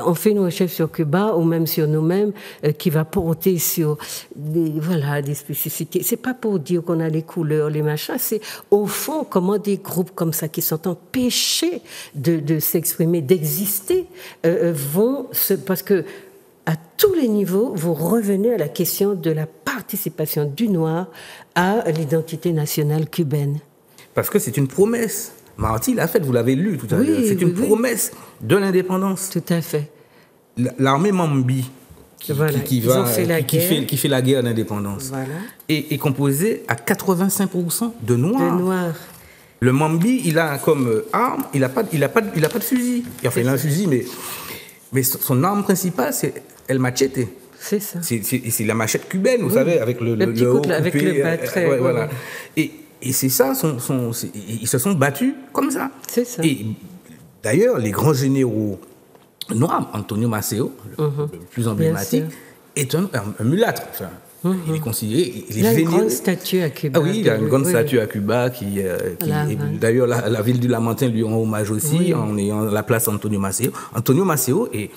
On fait une recherche sur Cuba ou même sur nous-mêmes qui va porter sur des spécificités. C'est pas pour dire qu'on a les couleurs, les machins, c'est au fond comment des groupes comme ça qui sont empêchés de s'exprimer, d'exister, parce que à tous les niveaux, vous revenez à la question de la participation du noir à l'identité nationale cubaine. Parce que c'est une promesse. Marty l'a fait, vous l'avez lu tout à l'heure. C'est une promesse de l'indépendance. Tout à fait. L'armée Mambi, qui fait la guerre d'indépendance, est composée à 85% de noirs. Le Mambi, il a comme arme, il n'a pas de fusil. Enfin, il a un fusil, mais son arme principale, c'est El Machete. C'est ça. C'est la machette cubaine, vous savez, avec le haut coupé, avec le bas très. Voilà. Et c'est ça, ils se sont battus comme ça. C'est ça. Et d'ailleurs, les grands généraux noirs, Antonio Maceo, le plus emblématique, est un mulâtre. Enfin, il est considéré. Il a une grande statue à Cuba. Ah oui, il a une grande statue à Cuba d'ailleurs, la ville du Lamentin lui rend hommage aussi, en ayant la place Antonio Maceo. Antonio Maceo est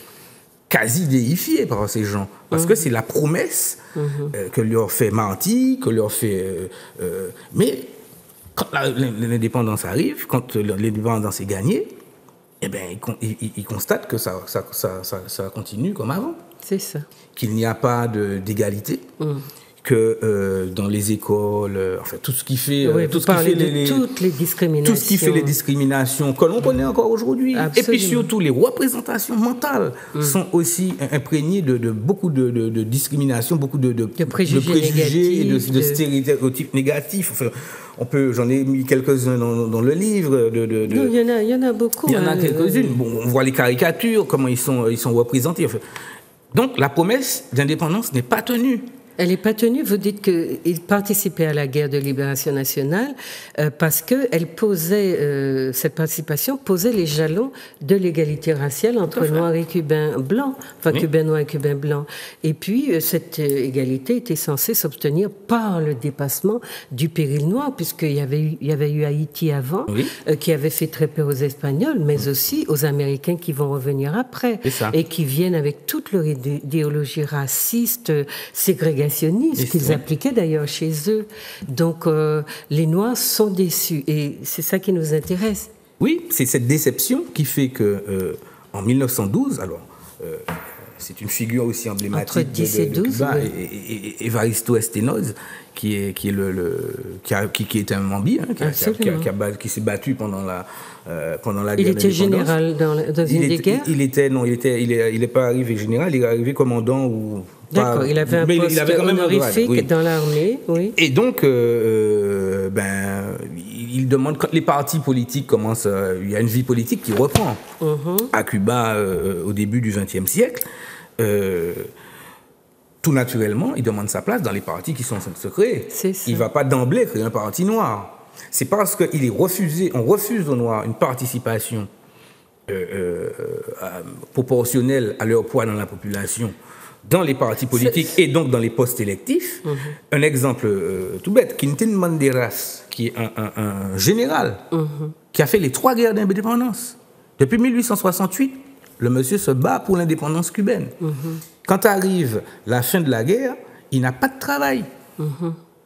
quasi déifié par ces gens, parce que c'est la promesse que leur fait Marty, que leur fait... mais quand l'indépendance arrive, quand l'indépendance est gagnée, eh ben, ils constatent que ça continue comme avant. C'est ça. Qu'il n'y a pas d'égalité, que dans les écoles, enfin tout ce qui fait, toutes les discriminations, tout ce qui fait les discriminations que l'on connaît encore aujourd'hui, et puis surtout les représentations mentales sont aussi imprégnées de beaucoup de discriminations, beaucoup de préjugés et de stéréotypes négatifs. Enfin, j'en ai mis quelques-uns dans le livre. Non, il y en a beaucoup. Il y en a quelques-unes. Bon, on voit les caricatures, comment ils sont représentés. Enfin, donc la promesse d'indépendance n'est pas tenue. Elle n'est pas tenue. Vous dites qu'il participait à la guerre de libération nationale parce que cette participation posait les jalons de l'égalité raciale entre Noirs et Cubains blancs, Cubains noirs et Cubains blancs. Et puis, cette égalité était censée s'obtenir par le dépassement du péril noir, puisqu'il y avait eu Haïti avant, qui avait fait très peur aux Espagnols, mais aussi aux Américains qui vont revenir après, et qui viennent avec toute leur idéologie raciste, ségrégationniste, qu'ils appliquaient d'ailleurs chez eux. Donc, les Noirs sont déçus. Et c'est ça qui nous intéresse. Oui, c'est cette déception qui fait que, en 1912, c'est une figure aussi emblématique entre 10 et 12, de Cuba, et Evaristo Estenoz, qui est un Mambi, qui s'est battu pendant la guerre. Il était général dans une des guerres. Il n'est pas arrivé général, il est arrivé commandant ou. D'accord, il avait un poste honorifique dans l'armée, oui. Et donc, il demande, quand les partis politiques commencent, il y a une vie politique qui reprend à Cuba au début du XXe siècle. Tout naturellement, il demande sa place dans les partis qui sont en train de se créer. Il ne va pas d'emblée créer un parti noir. C'est parce qu'on refuse aux Noirs une participation proportionnelle à leur poids dans la population, dans les partis politiques et donc dans les postes électifs. Un exemple tout bête, Quintín Banderas, qui est un général qui a fait les 3 guerres d'indépendance. Depuis 1868, le monsieur se bat pour l'indépendance cubaine. Quand arrive la fin de la guerre, il n'a pas de travail.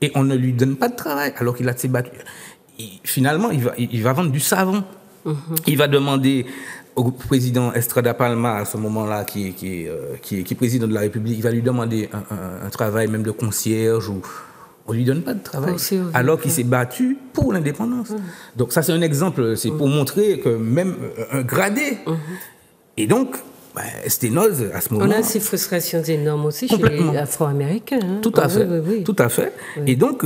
Et on ne lui donne pas de travail alors qu'il a de ses battus. Finalement, il va vendre du savon. Il va demander au président Estrada Palma, à ce moment-là, qui est président de la République, il va lui demander un travail même de concierge, ou on ne lui donne pas de travail, alors qu'il s'est battu pour l'indépendance. Donc ça, c'est un exemple, c'est pour montrer que même un gradé. Et donc, Estenoz, à ce moment... On a ces frustrations énormes aussi chez les Afro-Américains. Tout à fait, tout à fait. Et donc...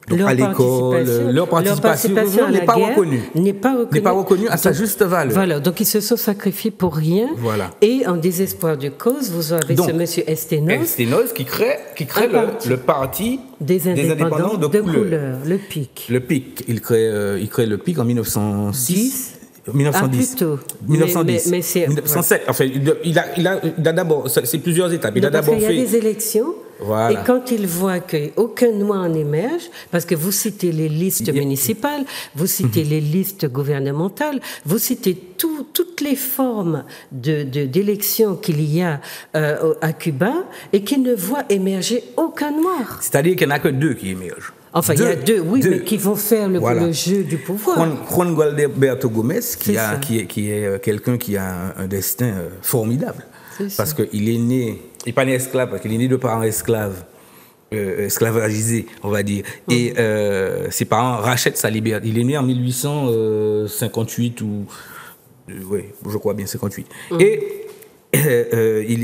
Donc à l'école, leur participation n'est pas reconnue. N'est pas reconnue à sa juste valeur. Voilà, donc ils se sont sacrifiés pour rien. Voilà. Et en désespoir de cause, vous avez donc, ce monsieur Estenos qui crée le parti des indépendants de couleur, le PIC. Le PIC, il crée le PIC en 1906. 1910. Plutôt. 1910. Mais c'est 1907. Ouais. Enfin, il a d'abord, c'est plusieurs étapes. Il y a des élections. Voilà. Et quand il voit qu'aucun noir en émerge, parce que vous citez les listes municipales, vous citez les listes gouvernementales, vous citez toutes les formes d'élections qu'il y a à Cuba, et qu'il ne voit émerger aucun noir. C'est-à-dire qu'il n'y en a que 2 qui émergent. Enfin, il y a deux, mais qui vont faire le jeu du pouvoir. Juan Gualberto Gómez, qui est quelqu'un qui a un destin formidable. Parce qu'il est né, il n'est pas né esclave, parce qu'il est né de parents esclaves, esclavagisés, on va dire. Et ses parents rachètent sa liberté. Il est né en 1858, oui, je crois bien 58. Et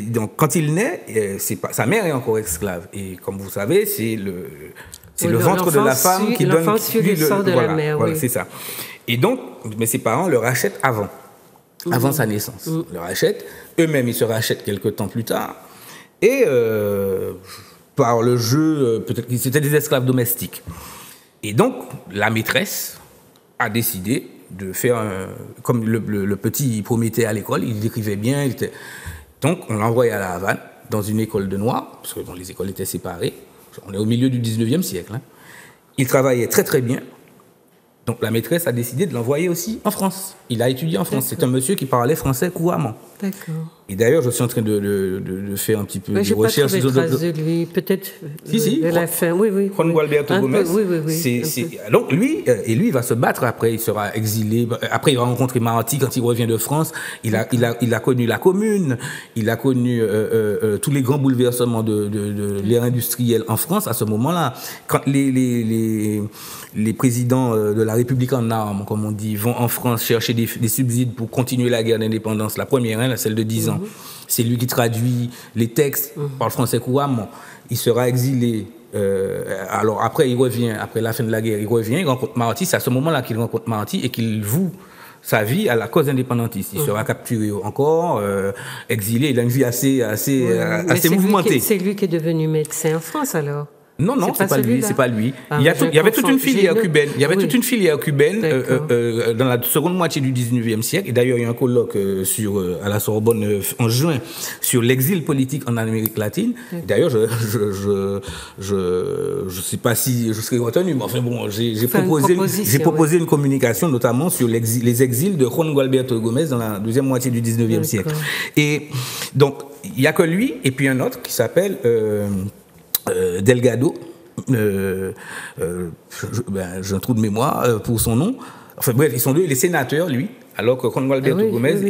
donc, quand il naît, sa mère est encore esclave. Et comme vous savez, c'est le ventre de la femme qui donne le sang de la mère. Voilà, c'est ça. Et donc, mais ses parents le rachètent avant sa naissance. Ils le rachètent. Eux-mêmes, ils se rachètent quelques temps plus tard. Et par le jeu, peut-être qu'ils étaient des esclaves domestiques. Et donc, la maîtresse a décidé de faire comme le petit Prométhée à l'école. Il écrivait bien. Donc, on l'a envoyé à La Havane, dans une école de noirs, parce que les écoles étaient séparées. On est au milieu du 19e siècle. Hein. Il travaillait très très bien. Donc la maîtresse a décidé de l'envoyer aussi en France. Il a étudié en France. C'est un monsieur qui parlait français couramment. D'accord. Et d'ailleurs, je suis en train de faire un petit peu de recherche. Je n'ai pas trouvé trace de lui. Peut-être de la fin. Oui. Juan Gualberto Gómez. Oui. Donc lui, il va se battre. Après, il sera exilé. Après, il va rencontrer Marty quand il revient de France. Il a connu la Commune. Il a connu tous les grands bouleversements de l'ère industrielle en France à ce moment-là. Quand les présidents de la République en armes, comme on dit, vont en France chercher des subsides pour continuer la guerre d'indépendance, la première, celle de 10 ans. C'est lui qui traduit les textes, parle français couramment. Il sera exilé. Alors après, il revient, après la fin de la guerre, il rencontre Marty. C'est à ce moment-là qu'il rencontre Marty et qu'il voue sa vie à la cause indépendantiste. Il sera capturé encore, exilé. Il a une vie assez mouvementée. C'est lui qui est devenu médecin en France alors? Non, c'est pas lui. Il y avait toute une filière cubaine. Il y avait toute une filière cubaine dans la seconde moitié du 19e siècle. Et d'ailleurs, il y a un colloque à la Sorbonne en juin sur l'exil politique en Amérique latine. D'ailleurs, je sais pas si je serai retenu, mais enfin bon, j'ai proposé une communication notamment sur les exils de Juan Gualberto Gómez dans la deuxième moitié du 19e siècle. Et donc, il y a que lui et puis un autre qui s'appelle Delgado, j'ai un trou de mémoire pour son nom. Enfin bref, ils sont deux, les sénateurs, lui, alors que Juan Gualberto Gómez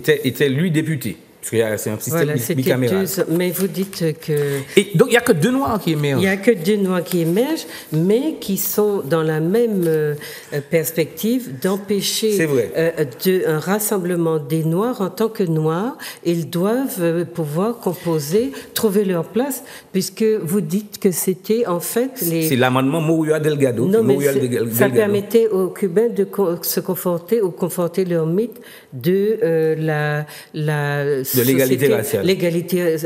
était lui député. Parce que c'est un système bicaméral. Mais vous dites que... Et donc, il n'y a que 2 Noirs qui émergent. Il n'y a que 2 Noirs qui émergent, mais qui sont dans la même perspective d'empêcher un rassemblement des Noirs en tant que Noirs. Ils doivent pouvoir composer, trouver leur place, puisque vous dites que c'était en fait C'est l'amendement Moruya-Delgado. Non, mais ça permettait aux Cubains de se conforter ou conforter leur mythe de l'égalité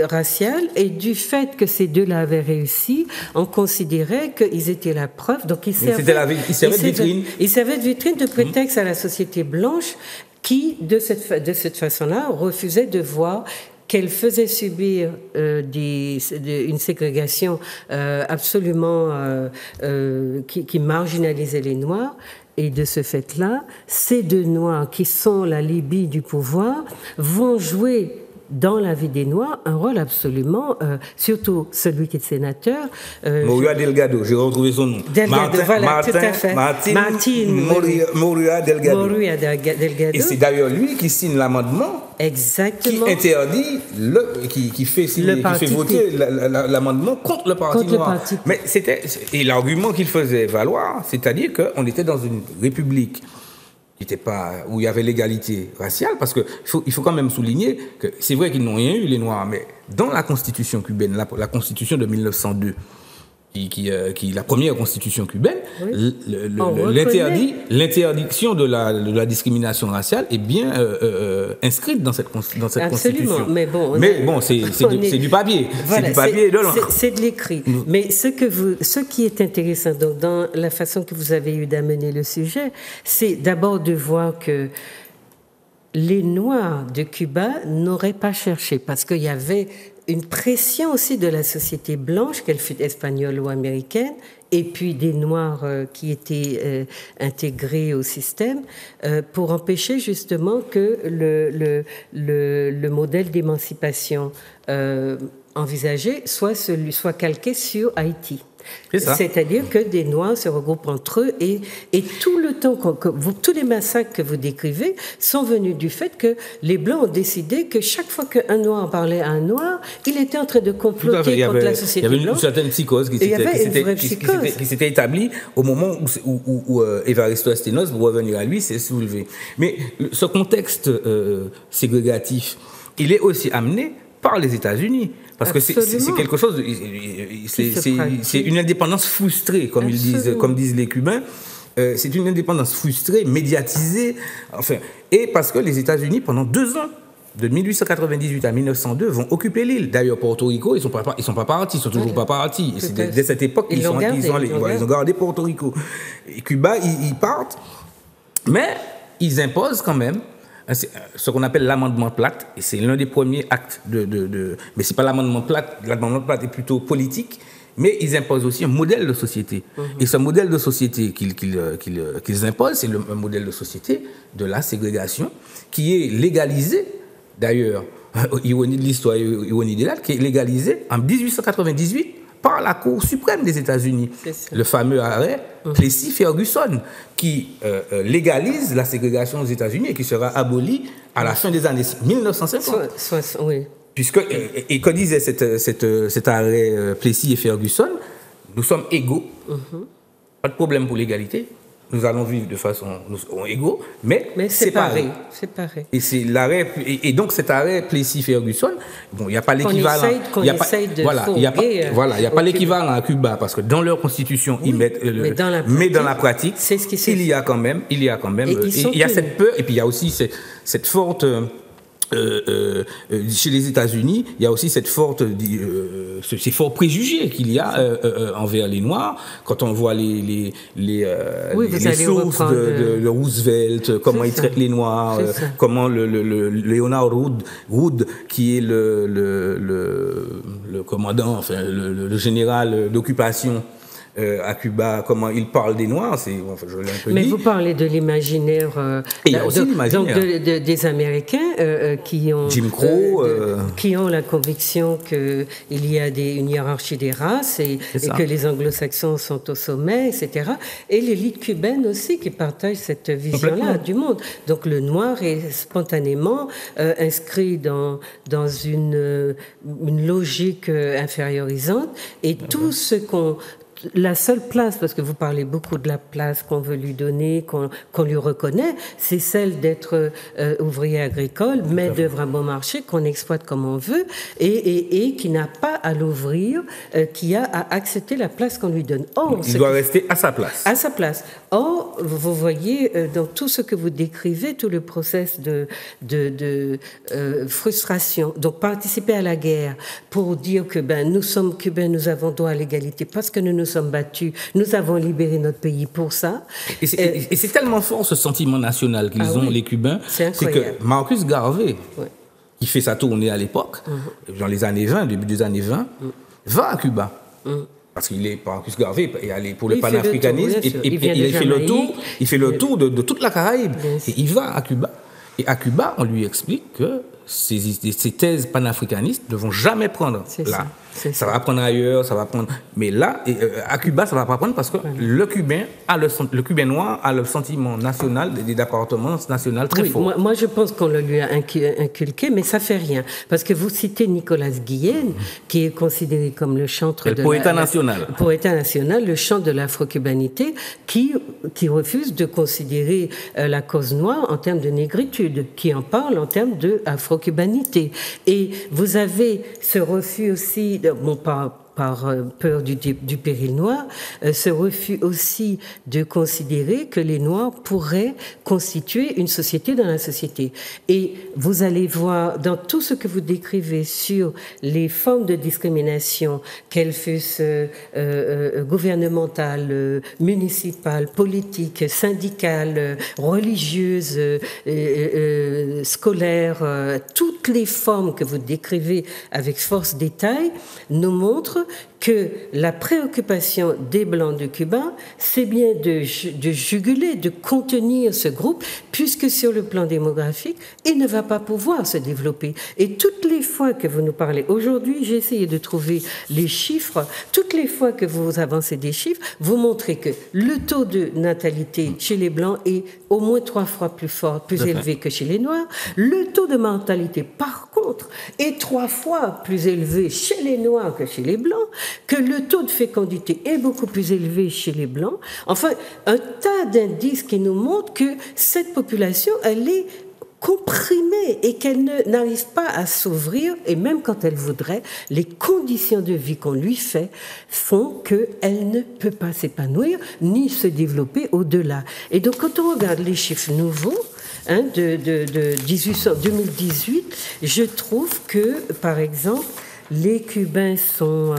raciale, et du fait que ces deux-là avaient réussi, on considérait qu'ils étaient la preuve. Donc ils servaient de vitrine. Ils servaient de vitrine, de prétexte à la société blanche qui, de cette façon-là, refusait de voir qu'elle faisait subir une ségrégation absolument qui marginalisait les Noirs. Et de ce fait-là, ces 2 Noirs qui sont la Libye du pouvoir vont jouer dans la vie des Noirs un rôle absolument, surtout celui qui est sénateur. Moruya Delgado, j'ai retrouvé son nom. Tout à fait. Moruya Delgado. Et c'est d'ailleurs lui qui signe l'amendement. Exactement. Qui interdit qui fait voter l'amendement contre le Parti noir. Mais et l'argument qu'il faisait valoir, c'est-à-dire qu'on était dans une république où il y avait l'égalité raciale, parce qu'il faut quand même souligner que c'est vrai qu'ils n'ont rien eu, les Noirs, mais dans la Constitution cubaine, la Constitution de 1902, qui est la première constitution cubaine, l'interdiction de la discrimination raciale est bien inscrite dans cette constitution. Mais bon, c'est du papier. Voilà, c'est du papier et de l'encre. C'est de l'écrit. Mais ce qui est intéressant donc, dans la façon que vous avez eu d'amener le sujet, c'est d'abord de voir que les Noirs de Cuba n'auraient pas cherché, parce qu'il y avait une pression aussi de la société blanche, qu'elle fût espagnole ou américaine, et puis des Noirs qui étaient intégrés au système, pour empêcher justement que le modèle d'émancipation envisagé soit calqué sur Haïti. C'est-à-dire que des Noirs se regroupent entre eux et tout le temps, tous les massacres que vous décrivez sont venus du fait que les Blancs ont décidé que chaque fois qu'un Noir parlait à un Noir, il était en train de comploter contre la société blanche. Il y avait une certaine psychose qui s'était établie au moment où Evaristo Astenos, pour revenir à lui, s'est soulevé. Mais ce contexte ségrégatif, il est aussi amené par les États-Unis. Parce que c'est quelque chose, c'est une indépendance frustrée, comme disent les Cubains. C'est une indépendance frustrée, médiatisée, enfin, et parce que les États-Unis, pendant 2 ans, de 1898 à 1902, vont occuper l'île. D'ailleurs, Porto Rico, ils sont pas partis, ils sont toujours pas partis. Dès cette époque, ils ont gardé Porto Rico. Et Cuba, ils partent, mais ils imposent quand même ce qu'on appelle l'amendement Platt, et c'est l'un des premiers actes mais c'est pas l'amendement Platt est plutôt politique, mais ils imposent aussi un modèle de société. Et ce modèle de société qu'ils imposent, c'est un modèle de société de la ségrégation, qui est légalisé, d'ailleurs, ironie de l'histoire, ironie des dates, qui est légalisé en 1898 par la Cour suprême des États-Unis. Le fameux arrêt Plessy-Ferguson, qui légalise la ségrégation aux États-Unis et qui sera aboli à la fin des années 1950. Oui. Et que disait cet arrêt Plessy et Ferguson, nous sommes égaux, pas de problème pour l'égalité. Nous allons vivre de façon égaux, mais séparés. Et c'est l'arrêt, et donc cet arrêt Plessy-Ferguson, bon, il n'y a pas l'équivalent. Il n'y a pas l'équivalent à Cuba, parce que dans leur constitution, ils mettent mais dans la pratique, c'est ce qui il y a quand même, il y a cette peur, et puis il y a aussi cette forte chez les États-Unis, il y a aussi ces forts préjugés qu'il y a envers les Noirs. Quand on voit les sources de Roosevelt, comment il traite les Noirs, comment le Leonard Wood, qui est le commandant, enfin le général d'occupation à Cuba, comment il parle des Noirs, je l'ai un peu dit. Mais vous parlez de l'imaginaire, des Américains qui ont Jim Crow, qui ont la conviction qu'il y a une hiérarchie des races et que les Anglo-Saxons sont au sommet, etc. Et l'élite cubaine aussi qui partage cette vision-là du monde. Donc le noir est spontanément inscrit dans une logique infériorisante et tout ce la seule place, parce que vous parlez beaucoup de la place qu'on veut lui donner, qu'on lui reconnaît, c'est celle d'être ouvrier agricole, main d'œuvre à bon marché, qu'on exploite comme on veut, et qui n'a pas à l'ouvrir, qui a à accepter la place qu'on lui donne. Il doit rester à sa place. À sa place. Or, vous voyez, dans tout ce que vous décrivez, tout le process de frustration, donc participer à la guerre pour dire que nous sommes Cubains, nous avons droit à l'égalité, parce que nous sommes battus, nous avons libéré notre pays pour ça. Et c'est tellement fort ce sentiment national qu'ils ont, les Cubains, c'est que Marcus Garvey, qui fait sa tournée à l'époque, dans les années 20, début des années 20, va à Cuba. Parce qu'il est Marcus Garvey est allé pour le panafricanisme et il fait le tour de toute la Caraïbe. Et il va à Cuba. Et à Cuba, on lui explique que ces thèses panafricanistes ne vont jamais prendre là. Ça va prendre ailleurs, ça va prendre. Mais là, à Cuba, ça ne va pas prendre parce que le Cubain noir a le sentiment national, d'appartenance nationale très fort. Moi, je pense qu'on le lui a inculqué, mais ça ne fait rien. Parce que vous citez Nicolas Guillen, qui est considéré comme le chantre de poète national. Poète national, le chant de l'afro-cubanité, qui refuse de considérer la cause noire en termes de négritude, qui en parle en termes d'afro-cubanité. Et vous avez ce refus aussi, par peur du péril noir, ce refus aussi de considérer que les Noirs pourraient constituer une société dans la société. Et vous allez voir dans tout ce que vous décrivez sur les formes de discrimination, qu'elles fussent gouvernementales, municipales, politiques, syndicales, religieuses, scolaires, toutes les formes que vous décrivez avec force détail nous montrent que la préoccupation des Blancs de Cuba, c'est bien de juguler, de contenir ce groupe, puisque sur le plan démographique, il ne va pas pouvoir se développer. Et toutes les fois que vous nous parlez, aujourd'hui, j'ai essayé de trouver les chiffres, toutes les fois que vous avancez des chiffres, vous montrez que le taux de natalité chez les Blancs est au moins 3 fois plus fort, plus élevé que chez les Noirs. Le taux de mortalité, par contre, est 3 fois plus élevé chez les Noirs que chez les Blancs, que le taux de fécondité est beaucoup plus élevé chez les Blancs. Enfin, un tas d'indices qui nous montrent que cette population, elle est comprimée et qu'elle n'arrive pas à s'ouvrir, et même quand elle voudrait, les conditions de vie qu'on lui fait font qu'elle ne peut pas s'épanouir ni se développer au-delà. Et donc, quand on regarde les chiffres nouveaux, de 2018, je trouve que, par exemple, les Cubains sont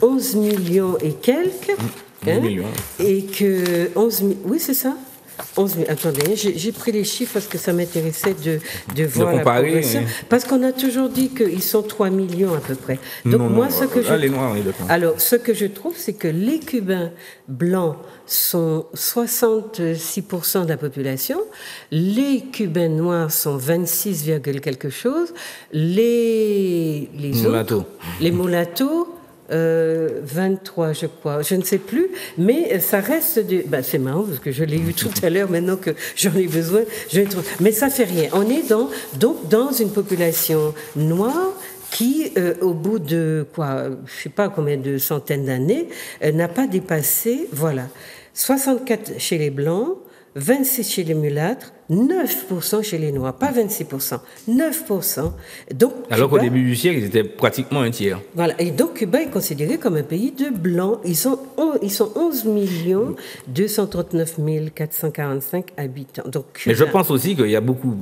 11 millions et quelques. 11 millions. Et que 11 000, oui, c'est ça. 11 000, attendez, j'ai pris les chiffres parce que ça m'intéressait de voir la progression. Oui. Parce qu'on a toujours dit qu'ils sont 3 millions à peu près. Donc les Noirs, on est d'accord. Alors, ce que je trouve, c'est que les Cubains blancs sont 66% de la population, les Cubains noirs sont 26, quelque chose, les autres, les mulattos, 23, je crois, je ne sais plus, mais ça reste c'est marrant parce que je l'ai eu tout à l'heure, maintenant que j'en ai besoin, mais ça fait rien. On est donc dans une population noire qui, au bout de je sais pas combien de centaines d'années, n'a pas dépassé, 64 chez les Blancs, 26 chez les mulâtres, 9% chez les Noirs, pas 26%, 9%. Donc, alors qu'au début du siècle, ils étaient pratiquement un tiers. Voilà, et donc Cuba est considéré comme un pays de Blancs. Ils sont 11 239 445 habitants. Donc, Cuba... Mais je pense aussi qu'il y a beaucoup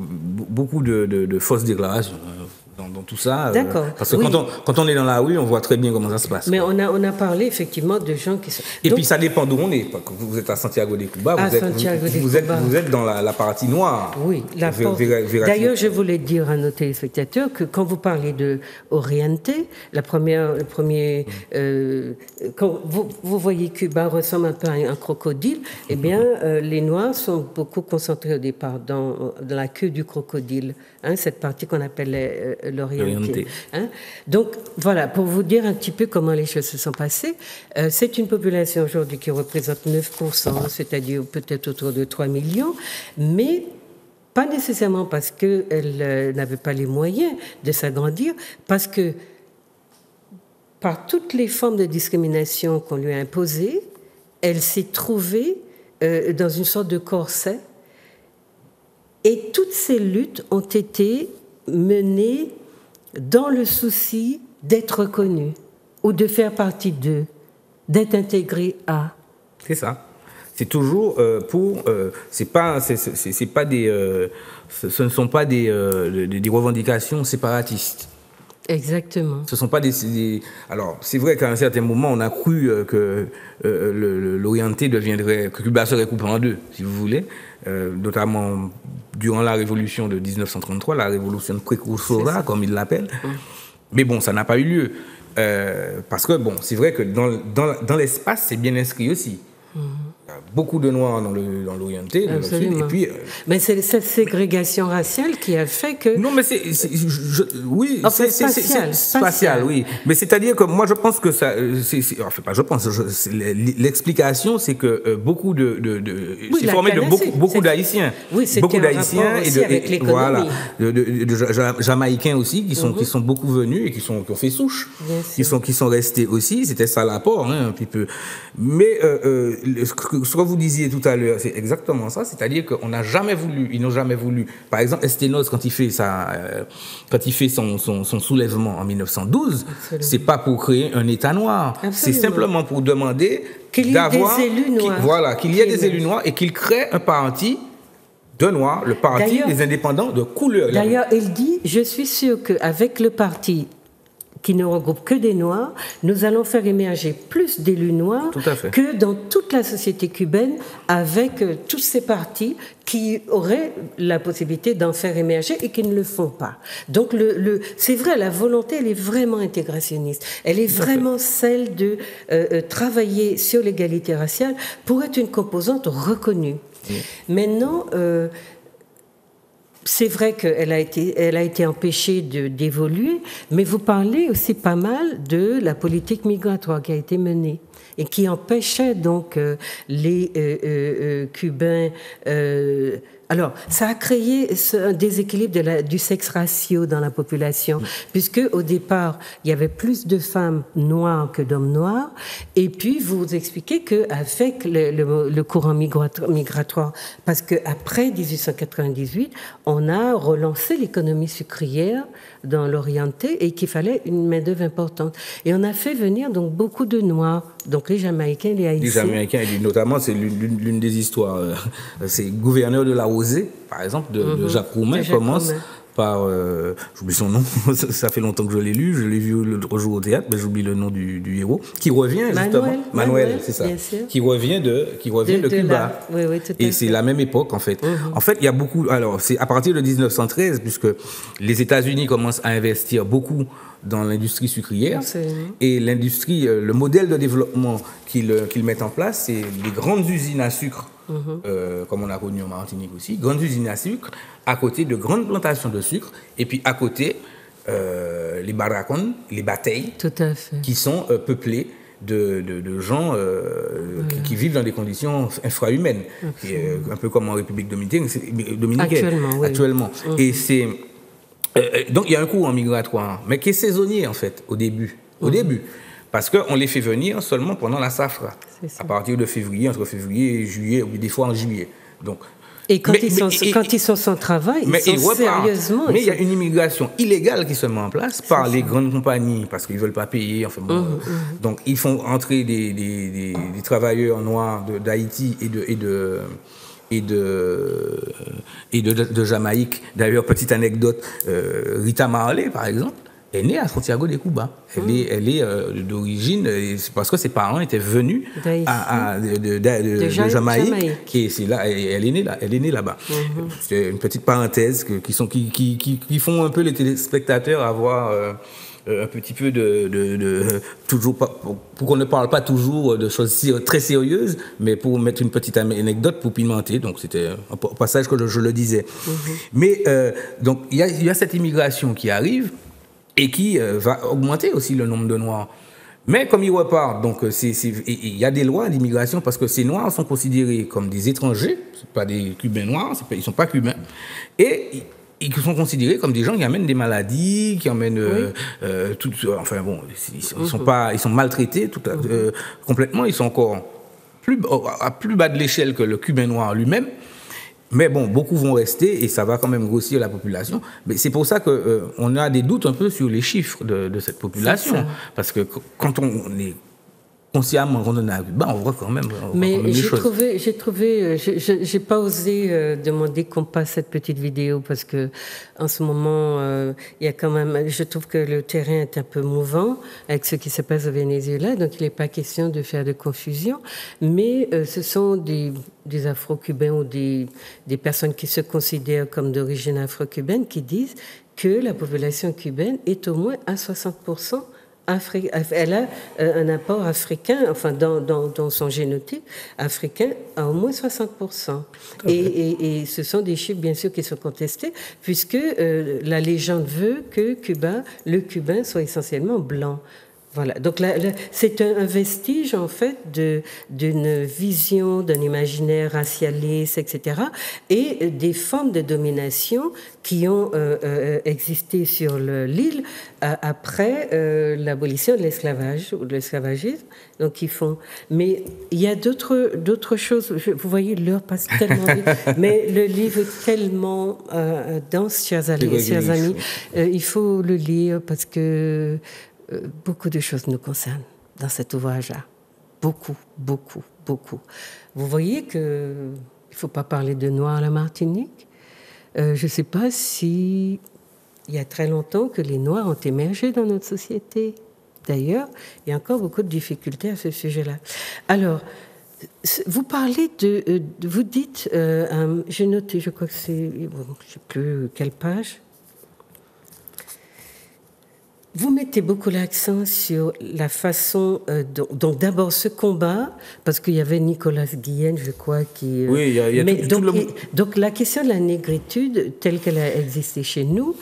de fausses déclarations dans tout ça. D'accord. Parce que quand on est dans la rue, on voit très bien comment ça se passe. Mais on a parlé effectivement de gens qui sont... Et puis ça dépend d'où on est. Quand vous êtes à Santiago de Cuba, vous êtes dans la partie noire. Oui, la force. D'ailleurs, je voulais dire à nos téléspectateurs que quand vous parlez de Oriente, quand vous voyez Cuba ressemble un peu à un crocodile, eh bien, les Noirs sont beaucoup concentrés au départ dans la queue du crocodile, cette partie qu'on appelle l'Orienté. Donc, voilà, pour vous dire un petit peu comment les choses se sont passées, c'est une population aujourd'hui qui représente 9%, c'est-à-dire peut-être autour de 3 millions, mais pas nécessairement parce qu'elle n'avait pas les moyens de s'agrandir, parce que par toutes les formes de discrimination qu'on lui a imposées, elle s'est trouvée dans une sorte de corset, et toutes ces luttes ont été menées dans le souci d'être reconnue ou de faire partie d'eux, d'être intégré à. C'est ça. C'est toujours ce ne sont pas des revendications séparatistes. Exactement. Ce sont pas alors, c'est vrai qu'à un certain moment, on a cru que l'Orienté que Cuba serait coupé en deux, si vous voulez, notamment durant la révolution de 1933, la révolution précursora, comme ils l'appellent. Mais bon, ça n'a pas eu lieu. Parce que, bon, c'est vrai que dans l'espace, c'est bien inscrit aussi. beaucoup de Noirs dans l'Orienté, dans le Sud. Et puis, mais c'est cette ségrégation raciale qui a fait que... Non, mais oui, enfin, c'est spatial, oui. Mais c'est-à-dire que moi, je pense que ça... enfin, pas je pense, l'explication, c'est que beaucoup c'est formé de beaucoup d'Haïtiens. Oui, c'est beaucoup d'Haïtiens avec l'économie. Voilà, de Jamaïcains aussi, qui sont beaucoup venus et qui ont fait souche, qui sont restés aussi. C'était ça l'apport, hein, un petit peu. Mais ce que vous disiez tout à l'heure, c'est exactement ça. C'est-à-dire qu'on n'a jamais voulu, ils n'ont jamais voulu. Par exemple, Esténos, quand il fait son soulèvement en 1912, c'est pas pour créer un État noir. Absolument. C'est simplement pour demander d'avoir des élus noirs. Qu'il y ait des élus noirs et qu'il crée un parti de noirs, le parti des indépendants de couleur. D'ailleurs, il dit, je suis sûr qu'avec le parti qui ne regroupe que des Noirs, nous allons faire émerger plus d'élus noirs que dans toute la société cubaine, avec tous ces partis qui auraient la possibilité d'en faire émerger et qui ne le font pas. Donc, c'est vrai, la volonté, elle est vraiment intégrationniste. Elle est vraiment celle de travailler sur l'égalité raciale pour être une composante reconnue. Maintenant, c'est vrai qu'elle a été empêchée d'évoluer, mais vous parlez aussi pas mal de la politique migratoire qui a été menée et qui empêchait donc les Cubains... alors, ça a créé un déséquilibre du sexe ratio dans la population, puisque au départ, il y avait plus de femmes noires que d'hommes noirs. Et puis, vous expliquez qu'avec le courant migratoire, parce qu'après 1898, on a relancé l'économie sucrière dans l'Orienté et qu'il fallait une main-d'œuvre importante. Et on a fait venir donc beaucoup de Noirs, donc les Jamaïcains, les Haïtiens. Les Jamaïcains, notamment, c'est l'une des histoires. C'est le gouverneur de la Rosée, par exemple, de Jacques Roumain, commence par... j'oublie son nom, ça fait longtemps que je l'ai lu, je l'ai vu l'autre jour au théâtre, mais j'oublie le nom du héros, qui revient justement... Manuel, c'est ça. Qui revient de Cuba. Oui, tout et c'est la même époque, en fait. En fait, il y a beaucoup... Alors, c'est à partir de 1913, puisque les États-Unis commencent à investir beaucoup dans l'industrie sucrière. Et l'industrie, le modèle de développement qu'ils mettent en place, c'est des grandes usines à sucre, comme on a connu en Martinique aussi, grandes usines à sucre, à côté de grandes plantations de sucre, et puis à côté, les barracons, les batailles, qui sont peuplées de gens qui vivent dans des conditions infrahumaines, un peu comme en République dominicaine actuellement. Et c'est... donc il y a un courant migratoire, mais qui est saisonnier en fait, au début. Parce qu'on les fait venir seulement pendant la safra, à partir de février, entre février et juillet, ou des fois en juillet. Donc, et quand ils sont sans travail, ils sont sérieusement... Mais il y a une immigration illégale qui se met en place par les grandes compagnies, parce qu'ils ne veulent pas payer. Enfin, donc ils font entrer des travailleurs noirs d'Haïti et de Jamaïque. D'ailleurs, petite anecdote, Rita Marley, par exemple, est née à Santiago de Cuba. Elle est d'origine, parce que ses parents étaient venus de Jamaïque. Et c'est là, elle est née là-bas. C'est une petite parenthèse qui font un peu les téléspectateurs avoir... un petit peu toujours pas, pour qu'on ne parle pas toujours de choses très sérieuses, mais pour mettre une petite anecdote pour pimenter. Donc c'était un passage que je le disais. Mais donc il y a cette immigration qui arrive et qui va augmenter aussi le nombre de Noirs. Mais comme il repart, donc il y a des lois d'immigration parce que ces Noirs sont considérés comme des étrangers, c'est pas des Cubains noirs, ils sont pas cubains, et qui sont considérés comme des gens qui amènent des maladies, qui amènent enfin bon, ils sont maltraités complètement, ils sont encore à plus bas de l'échelle que le Cubain noir lui-même. Mais bon, beaucoup vont rester et ça va quand même grossir la population. Mais c'est pour ça qu'on a des doutes un peu sur les chiffres de cette population. Parce que quand on est consciemment, quand on est à Cuba, on voit quand même. Mais j'ai pas osé demander qu'on passe cette petite vidéo parce que en ce moment, il y a quand même, je trouve que le terrain est un peu mouvant avec ce qui se passe au Venezuela, donc il n'est pas question de faire de confusion. Mais ce sont des Afro-Cubains ou des personnes qui se considèrent comme d'origine afro-cubaine qui disent que la population cubaine est au moins à 60% elle a un apport africain, enfin dans son génotype africain, à au moins 60%. Et ce sont des chiffres, bien sûr, qui sont contestés, puisque la légende veut que le Cubain soit essentiellement blanc. Voilà, donc c'est un vestige en fait d'une vision, d'un imaginaire racialiste, etc., et des formes de domination qui ont existé sur l'île après l'abolition de l'esclavage ou de l'esclavagisme. Donc ils font, mais il y a d'autres choses. Vous voyez, l'heure passe tellement vite, mais le livre est tellement dense, chers amis. Il faut le lire parce que beaucoup de choses nous concernent dans cet ouvrage-là. Beaucoup, beaucoup, beaucoup. Vous voyez qu'il ne faut pas parler de Noirs à la Martinique. Je ne sais pas si il y a très longtemps que les Noirs ont émergé dans notre société. D'ailleurs, il y a encore beaucoup de difficultés à ce sujet-là. Alors, vous parlez vous dites, j'ai noté, je crois que c'est, bon, je ne sais plus quelle page. Vous mettez beaucoup l'accent sur la façon, donc d'abord ce combat, parce qu'il y avait Nicolas Guillen, je crois, qui... Oui, il y a donc la question de la négritude, telle qu'elle a existé chez nous,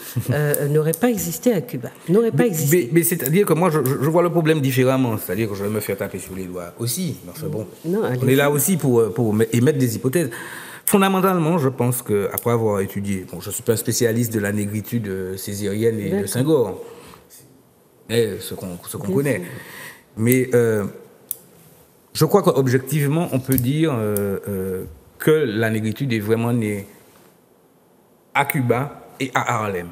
n'aurait pas existé à Cuba. N'aurait pas existé. Mais c'est-à-dire que moi, je vois le problème différemment. C'est-à-dire que je vais me faire taper sur les doigts aussi. Enfin bon, on est là aussi pour émettre des hypothèses. Fondamentalement, je pense qu'après avoir étudié... Bon, je ne suis pas un spécialiste de la négritude césarienne et de Senghor. Ce qu'on connaît. Mais je crois qu'objectivement, on peut dire que la négritude est vraiment née à Cuba et à Harlem.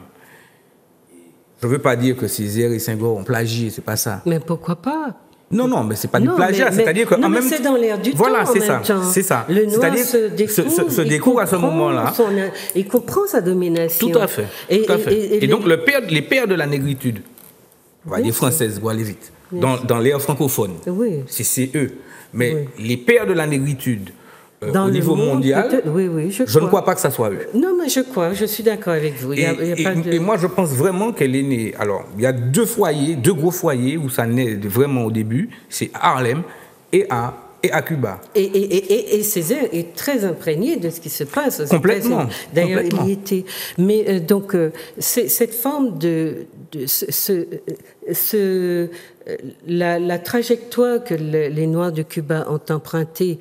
Je ne veux pas dire que Césaire et Senghor ont plagié, c'est pas ça. Mais pourquoi pas? Non, mais c'est pas du plagiat, c'est-à-dire que en même c'est dans l'air du temps. Voilà, c'est ça. Le noir se découvre à ce moment-là. Il comprend sa domination. Tout à fait. Et donc les pères de la négritude, on va dire françaises, pour aller vite, dans l'ère francophone, c'est eux. Mais les pères de la négritude, au niveau mondial, je ne crois pas que ça soit eux. Non, mais je suis d'accord avec vous. Et moi, je pense vraiment qu'elle est née. Alors, il y a deux gros foyers où ça naît vraiment au début, c'est Harlem et à Cuba. Et Césaire est très imprégné de ce qui se passe. Complètement. D'ailleurs, il y était. Mais donc, cette forme la trajectoire que les Noirs de Cuba ont empruntée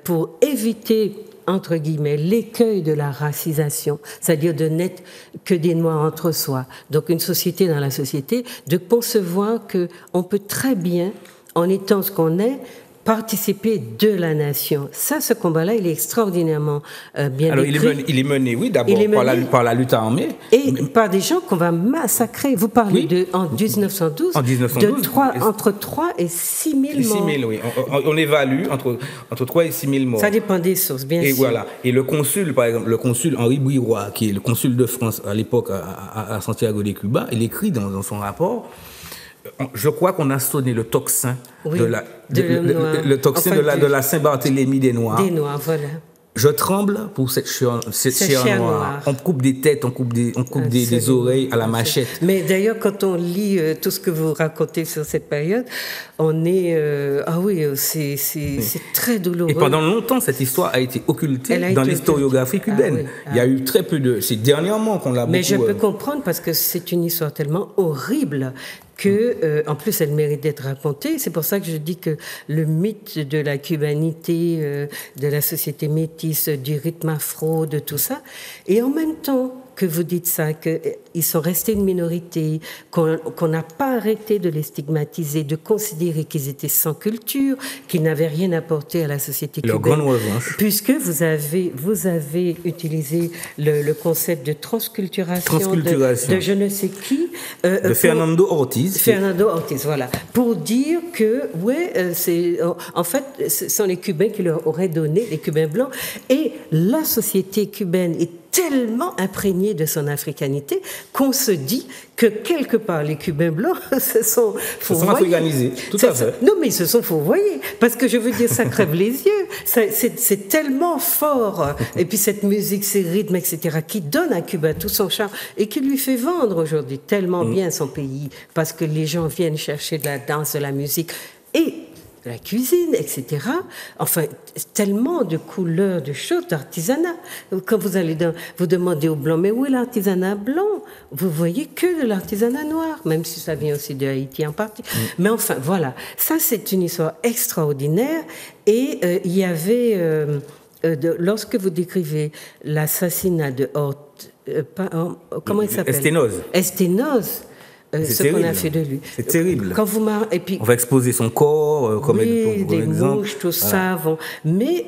pour éviter, entre guillemets, l'écueil de la racisation, c'est-à-dire de n'être que des Noirs entre soi. Donc, une société dans la société, de concevoir qu'on peut très bien, en étant ce qu'on est, participer de la nation. Ça, ce combat-là, il est extraordinairement bien Alors, décrit. il est mené, oui, d'abord par la lutte armée. Et par des gens qu'on va massacrer. Vous parlez en 1912, entre 3 et 6 000 morts. 6 000, oui. On évalue entre 3 et 6 000 morts. Ça dépend des sources, bien sûr. Et voilà. Et le consul, par exemple, le consul Henri Bouirois, qui est le consul de France à l'époque à Santiago de Cuba, il écrit dans son rapport... Je crois qu'on a sonné le tocsin de la Saint-Barthélemy des Noirs. Des Noirs, voilà. Je tremble pour cette chair noire. On coupe des têtes, on coupe des oreilles à la machette. Mais d'ailleurs, quand on lit tout ce que vous racontez sur cette période, on est... c'est très douloureux. Et pendant longtemps, cette histoire a été occultée dans l'historiographie cubaine. Il y a eu très peu de... C'est dernièrement qu'on l'a beaucoup... Mais je peux comprendre parce que c'est une histoire tellement horrible que, en plus, elle mérite d'être racontée. C'est pour ça que je dis que le mythe de la cubanité, de la société métisse, du rythme afro, de tout ça, et en même temps que vous dites ça, qu'ils sont restés une minorité, qu'on n'a pas arrêté de les stigmatiser, de considérer qu'ils étaient sans culture, qu'ils n'avaient rien apporté à la société cubaine. Leur grande revanche. Puisque vous avez utilisé le concept de transculturation. De je ne sais qui. De Fernando Ortiz. Fernando Ortiz, voilà. Pour dire que, en fait, ce sont les Cubains qui leur auraient donné, les Cubains blancs, et la société cubaine est tellement imprégné de son africanité qu'on se dit que quelque part les Cubains blancs se sont africanisés, tout à fait. Non, mais ils se sont fourvoyés, parce que je veux dire, ça crève les yeux, c'est tellement fort, et puis cette musique, ces rythmes, etc., qui donne à Cuba tout son charme, et qui lui fait vendre aujourd'hui tellement bien son pays, parce que les gens viennent chercher de la danse, de la musique, et la cuisine, etc. Enfin, tellement de couleurs, de choses, d'artisanat. Quand vous allez vous demandez aux Blancs, mais où est l'artisanat blanc? Vous voyez que de l'artisanat noir, même si ça vient aussi de Haïti en partie. Mais enfin, voilà. Ça, c'est une histoire extraordinaire. Et il y avait, lorsque vous décrivez l'assassinat de comment il s'appelle? Esténoz. Ce qu'on a fait de lui. C'est terrible. Quand vous et puis, on va exposer son corps comme oui, des exemple. Mouches, tout ça. Bon. Mais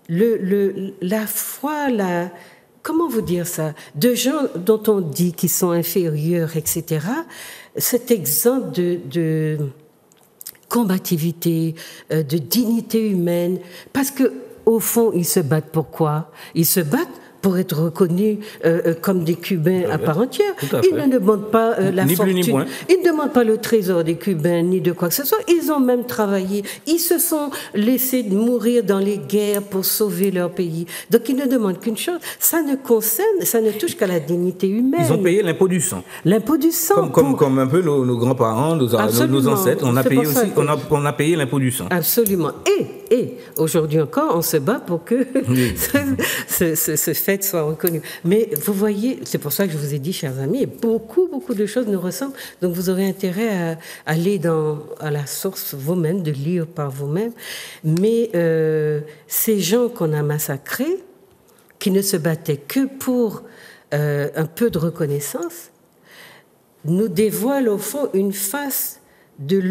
la foi, comment vous dire ça? De gens dont on dit qu'ils sont inférieurs, etc. Cet exemple de combativité, de dignité humaine, parce que au fond, ils se battent pour quoi? Ils se battent pour être reconnus comme des Cubains à part entière. Ils ne demandent pas la fortune. Ils ne demandent pas le trésor des Cubains, ni de quoi que ce soit. Ils ont même travaillé. Ils se sont laissés mourir dans les guerres pour sauver leur pays. Donc ils ne demandent qu'une chose. Ça ne touche qu'à la dignité humaine. Ils ont payé l'impôt du sang. L'impôt du sang. Comme un peu nos grands-parents, nos ancêtres. On a payé aussi, on a payé l'impôt du sang. Absolument. Et aujourd'hui encore, on se bat pour que ce fait soit reconnu. Mais vous voyez, c'est pour ça que je vous ai dit, chers amis, beaucoup de choses nous ressemblent. Donc vous aurez intérêt à aller à la source vous-même, de lire par vous-même. Mais ces gens qu'on a massacrés, qui ne se battaient que pour un peu de reconnaissance, nous dévoilent au fond une face des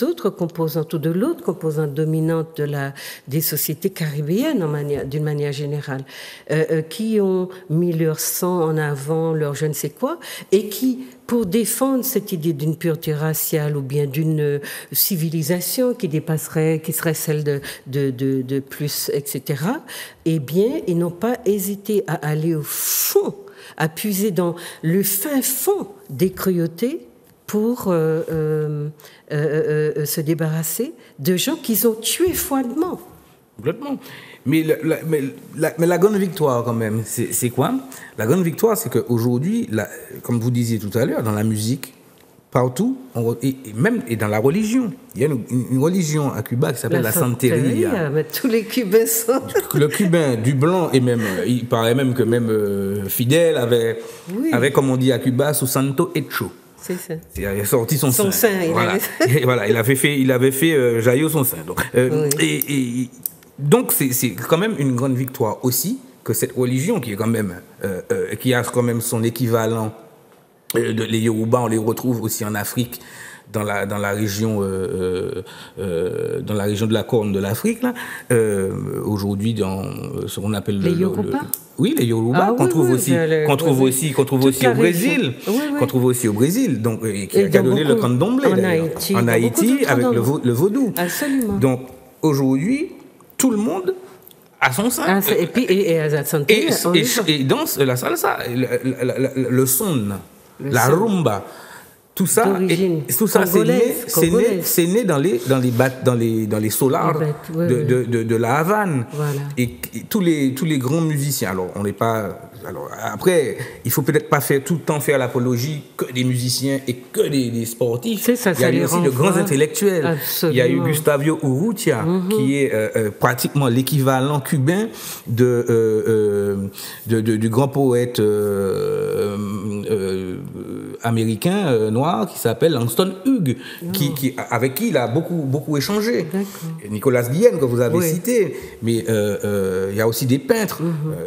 autres composantes ou de l'autre composante dominante des sociétés caribéennes d'une manière générale, qui ont mis leur sang en avant, leur je ne sais quoi, et qui, pour défendre cette idée d'une pureté raciale ou bien d'une civilisation qui serait celle de plus, etc., eh bien, ils n'ont pas hésité à aller au fond, à puiser dans le fin fond des cruautés pour se débarrasser de gens qu'ils ont tués froidement. Complètement. Mais la grande victoire, quand même, c'est quoi? La grande victoire, c'est qu'aujourd'hui, comme vous disiez tout à l'heure, dans la musique, partout, et dans la religion. Il y a une religion à Cuba qui s'appelle la Santeria. Mais tous les Cubains sont... Le Cubain, du blanc, et même, il paraît même que Fidel avait, comme on dit à Cuba, su santo hecho. C'est ça. Il a sorti son sein. Voilà. Il avait fait jaillir son sein. Donc, donc c'est quand même une grande victoire aussi que cette religion qui est quand même qui a quand même son équivalent. Les Yoruba, on les retrouve aussi en Afrique, dans la région de la Corne de l'Afrique là. Aujourd'hui, dans ce qu'on appelle les Yoruba. Oui, les Yoruba, qu'on trouve aussi au Brésil, qu'on trouve aussi au Brésil, donc qui a donné le candomblé en Haïti avec le vaudou. Absolument. Donc aujourd'hui, tout le monde a son sein. Et puis et danse la salsa, le son. La rumba, tout ça, c'est né dans les solars de la Havane. Voilà. Et tous les grands musiciens. Alors on n'est pas. Alors après, il faut peut-être pas tout le temps faire l'apologie que des musiciens et que des sportifs. Il y a eu aussi de grands intellectuels. Absolument. Il y a eu Gustavo Urrutia, qui est pratiquement l'équivalent cubain du grand poète américain noir qui s'appelle Langston Hughes, avec qui il a beaucoup échangé. Nicolas Guillen, que vous avez cité, mais il y a aussi des peintres,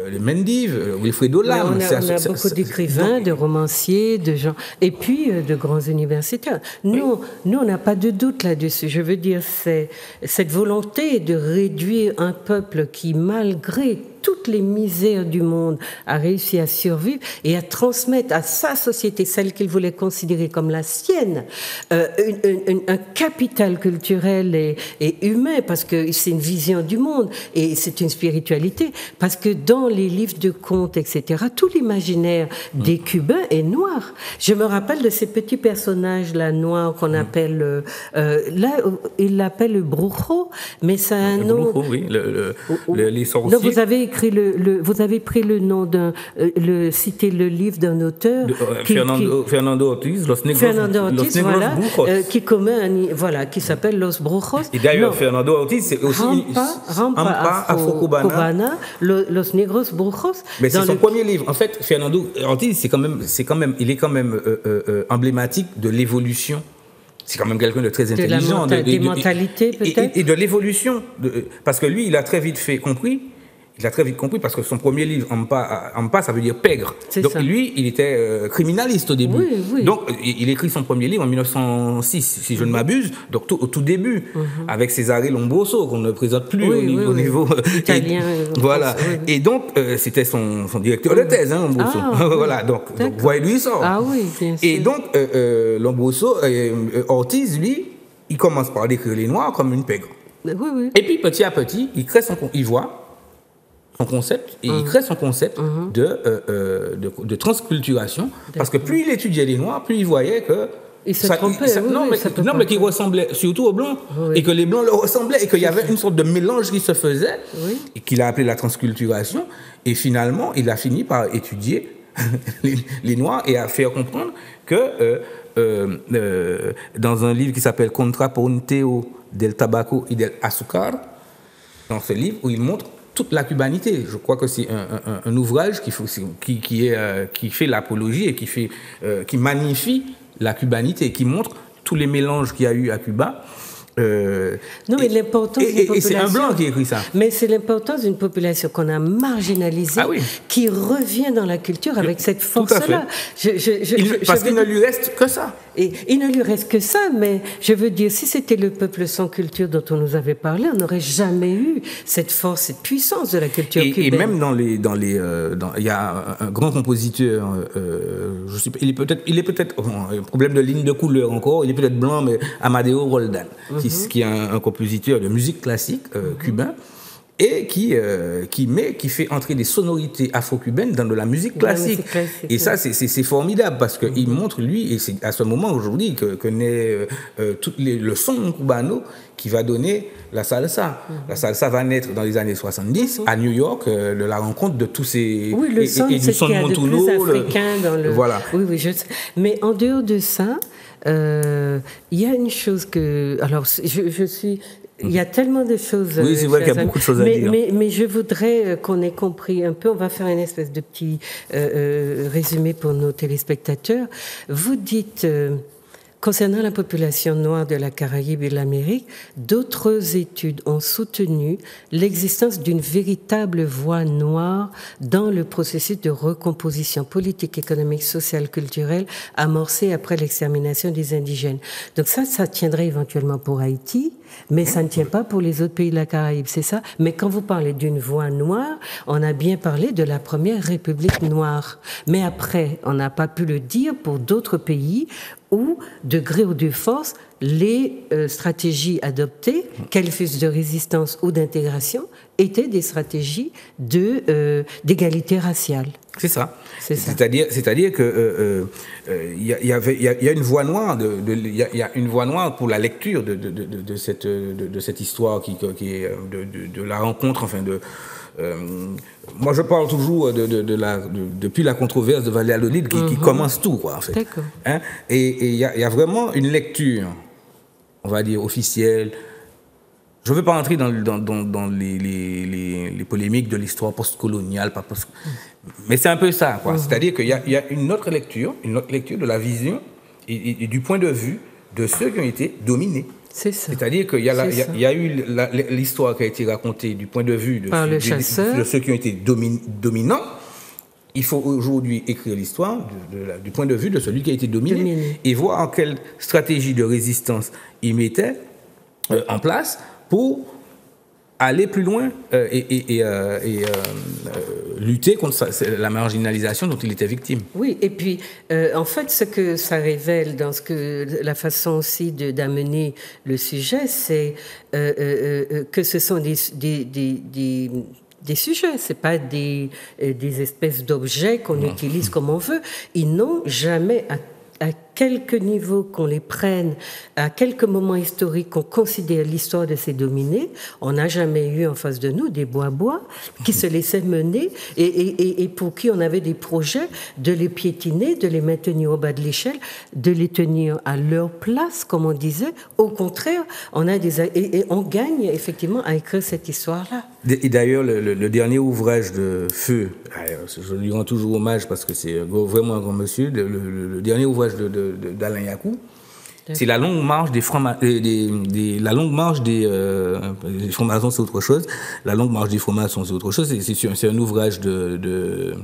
les Mendives, Wilfredo Lam. On a beaucoup d'écrivains, de romanciers, de gens, et puis de grands universitaires. Nous, on n'a pas de doute là-dessus. Je veux dire, c'est cette volonté de réduire un peuple qui, malgré toute toutes les misères du monde, a réussi à survivre et à transmettre à sa société, celle qu'il voulait considérer comme la sienne, un capital culturel et humain, parce que c'est une vision du monde et c'est une spiritualité, parce que dans les livres de contes, etc., tout l'imaginaire des Cubains est noir. Je me rappelle de ces petits personnages-là noirs qu'on appelle, là, ils l'appellent le brujo, mais c'est un nom... Brujo, oui, les sorciers. Non, vous avez écrit vous avez pris le nom cité le livre d'un auteur... Fernando Ortiz, Los Negros voilà, Brujos. Qui s'appelle Los Brujos. Et d'ailleurs, Fernando Ortiz, c'est aussi Rampa Afro-Cubana, Los Negros Brujos. Mais c'est son premier livre. En fait, Fernando Ortiz, il est quand même emblématique de l'évolution. C'est quand même quelqu'un de très intelligent. Des mentalités, peut-être. Et de l'évolution. Parce que lui, il a très vite compris. Il a très vite compris parce que son premier livre, Ampa, ça veut dire pègre. Donc ça. Lui, il était criminaliste au début. Oui. Donc il écrit son premier livre en 1906, si je ne m'abuse, donc au tout début, avec Cesare Lombroso, qu'on ne présente plus au niveau italien. Voilà. Et donc c'était son directeur de thèse, Lombroso. Voilà. Donc voyez lui sort. Ah oui, bien sûr. Et donc Lombroso, Ortiz, lui, il commence par décrire les Noirs comme une pègre. Oui. Et puis petit à petit, il voit son concept, et il crée son concept de transculturation, parce que plus il étudiait les Noirs, plus il voyait que... Il se trompait, mais qu'il ressemblait surtout aux Blancs, et que les Blancs le ressemblaient, et qu'il y avait une sorte de mélange qui se faisait, et qu'il a appelé la transculturation, et finalement, il a fini par étudier les Noirs et à faire comprendre que dans un livre qui s'appelle Contraponteo del Tabaco y del Azúcar, dans ce livre où il montre toute la cubanité. Je crois que c'est un ouvrage qui fait l'apologie et qui magnifie la cubanité, qui montre tous les mélanges qu'il y a eu à Cuba. Non, mais l'importance d'une population... Et c'est un Blanc qui écrit ça. Mais c'est l'importance d'une population qu'on a marginalisée, qui revient dans la culture avec cette force-là. Parce qu'il ne lui reste que ça. Et il ne lui reste que ça, mais je veux dire, si c'était le peuple sans culture dont on nous avait parlé, on n'aurait jamais eu cette force, cette puissance de la culture cubaine. Et même il y a un grand compositeur, il est peut-être un problème de ligne de couleur encore, il est peut-être blanc, mais Amadeo Roldán, qui est un compositeur de musique classique cubain, et qui fait entrer des sonorités afro-cubaines dans de la musique classique. Et ça, c'est formidable, parce qu'il montre, lui, et c'est à ce moment aujourd'hui que naît le son cubano qui va donner la salsa. La salsa va naître dans les années 70 à New York, de la rencontre de tous ces... Oui, le son, c'est ce qu'il y a de plus africain dans le... Voilà. Oui, je sais. Mais en dehors de ça, il y a une chose que... Alors, je suis... Il y a tellement de choses. Oui, c'est vrai qu'il y a beaucoup de choses à dire. Mais je voudrais qu'on ait compris un peu. On va faire une espèce de petit résumé pour nos téléspectateurs. Vous dites, concernant la population noire de la Caraïbe et de l'Amérique, d'autres études ont soutenu l'existence d'une véritable voix noire dans le processus de recomposition politique, économique, sociale, culturelle amorcé après l'extermination des indigènes. Donc ça tiendrait éventuellement pour Haïti. Mais ça ne tient pas pour les autres pays de la Caraïbe, c'est ça? Mais quand vous parlez d'une voix noire, on a bien parlé de la première République noire. Mais après, on n'a pas pu le dire pour d'autres pays où, de gré ou de force, les stratégies adoptées, qu'elles fussent de résistance ou d'intégration, étaient des stratégies d'égalité raciale. C'est ça. C'est-à-dire que il y a une voie noire il y a une voie noire pour la lecture de cette histoire qui est de la rencontre, enfin moi je parle toujours depuis la controverse de Valladolid qui commence tout, quoi, en fait. D'accord. Hein? Et il y a vraiment une lecture, on va dire officielle. Je ne veux pas entrer dans les polémiques de l'histoire postcoloniale, mais c'est un peu ça, quoi. C'est-à-dire qu'il y a une autre lecture de la vision et du point de vue de ceux qui ont été dominés. C'est ça. C'est-à-dire qu'il y a eu l'histoire qui a été racontée du point de vue de ceux qui ont été dominants. Il faut aujourd'hui écrire l'histoire du point de vue de celui qui a été dominé. Et voir quelle stratégie de résistance il mettait en place pour aller plus loin et lutter contre la marginalisation dont il était victime. Oui, et puis en fait, ce que ça révèle dans la façon aussi d'amener le sujet, c'est que ce sont des sujets, c'est pas des espèces d'objets qu'on utilise comme on veut. Ils n'ont jamais, à quelque niveau qu'on les prenne, à quelques moments historiques qu'on considère l'histoire de ces dominés, on n'a jamais eu en face de nous des bois-bois qui se laissaient mener et pour qui on avait des projets de les piétiner, de les maintenir au bas de l'échelle, de les tenir à leur place, comme on disait. Au contraire, on gagne effectivement à écrire cette histoire-là. Et d'ailleurs, le dernier ouvrage de Feu, je lui rends toujours hommage parce que c'est vraiment un grand monsieur, le dernier ouvrage d'Alain Yakou, c'est la longue marche des la longue marche des francs-maçons, c'est autre chose. La longue marche des francs-maçons, c'est autre chose. C'est un ouvrage de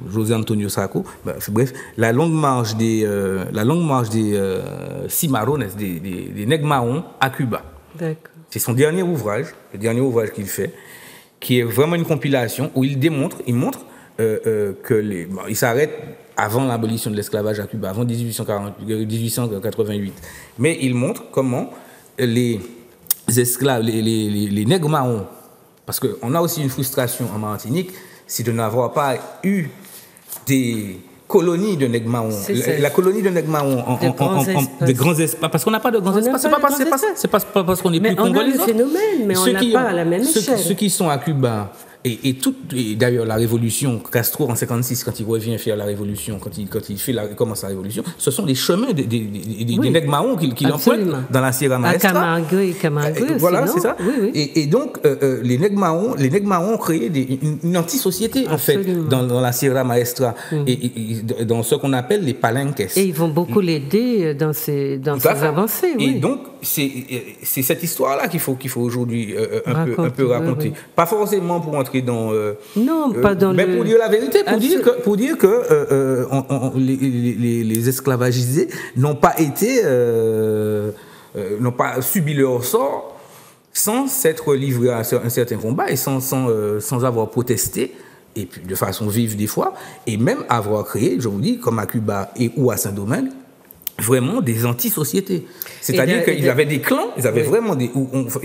José Antonio Sacco. Bref, la longue marche des cimarrones, des nègres marrons à Cuba. D'accord. C'est son dernier ouvrage, le dernier ouvrage qu'il fait, qui est vraiment une compilation où il montre que il s'arrête avant l'abolition de l'esclavage à Cuba, avant 1888. Mais il montre comment les esclaves, les nègres marrons, parce qu'on a aussi une frustration en Martinique, c'est de n'avoir pas eu des colonies de nègres marrons. La colonie de nègres marrons de grands espaces. Parce qu'on n'a pas de grands espaces. C'est pas parce qu'on est plus congolais. On a le phénomène, mais on n'a pas à la même échelle. Ceux qui sont à Cuba, et d'ailleurs la révolution, Castro en 1956, quand il revient faire la révolution, quand il commence la révolution, ce sont des chemins des nègres marrons qu'il emprunte dans la Sierra Maestra. À Camargue voilà, c'est ça. Oui. Et donc, les nègres marrons ont créé une anti-société, en fait, dans la Sierra Maestra, et dans ce qu'on appelle les palenques. Et ils vont beaucoup l'aider dans ses avancées. Oui. Et donc, c'est cette histoire-là qu'il faut aujourd'hui un peu raconter. Oui. Pas forcément pour entrer dans... non, pas dans mais pour dire la vérité, pour dire que les esclavagisés n'ont pas subi leur sort sans s'être livrés à un certain combat et sans avoir protesté, et puis de façon vive des fois, et même avoir créé, je vous dis, comme à Cuba ou à Saint-Domingue, vraiment des anti-sociétés. C'est-à-dire qu'ils avaient des clans, ils avaient vraiment il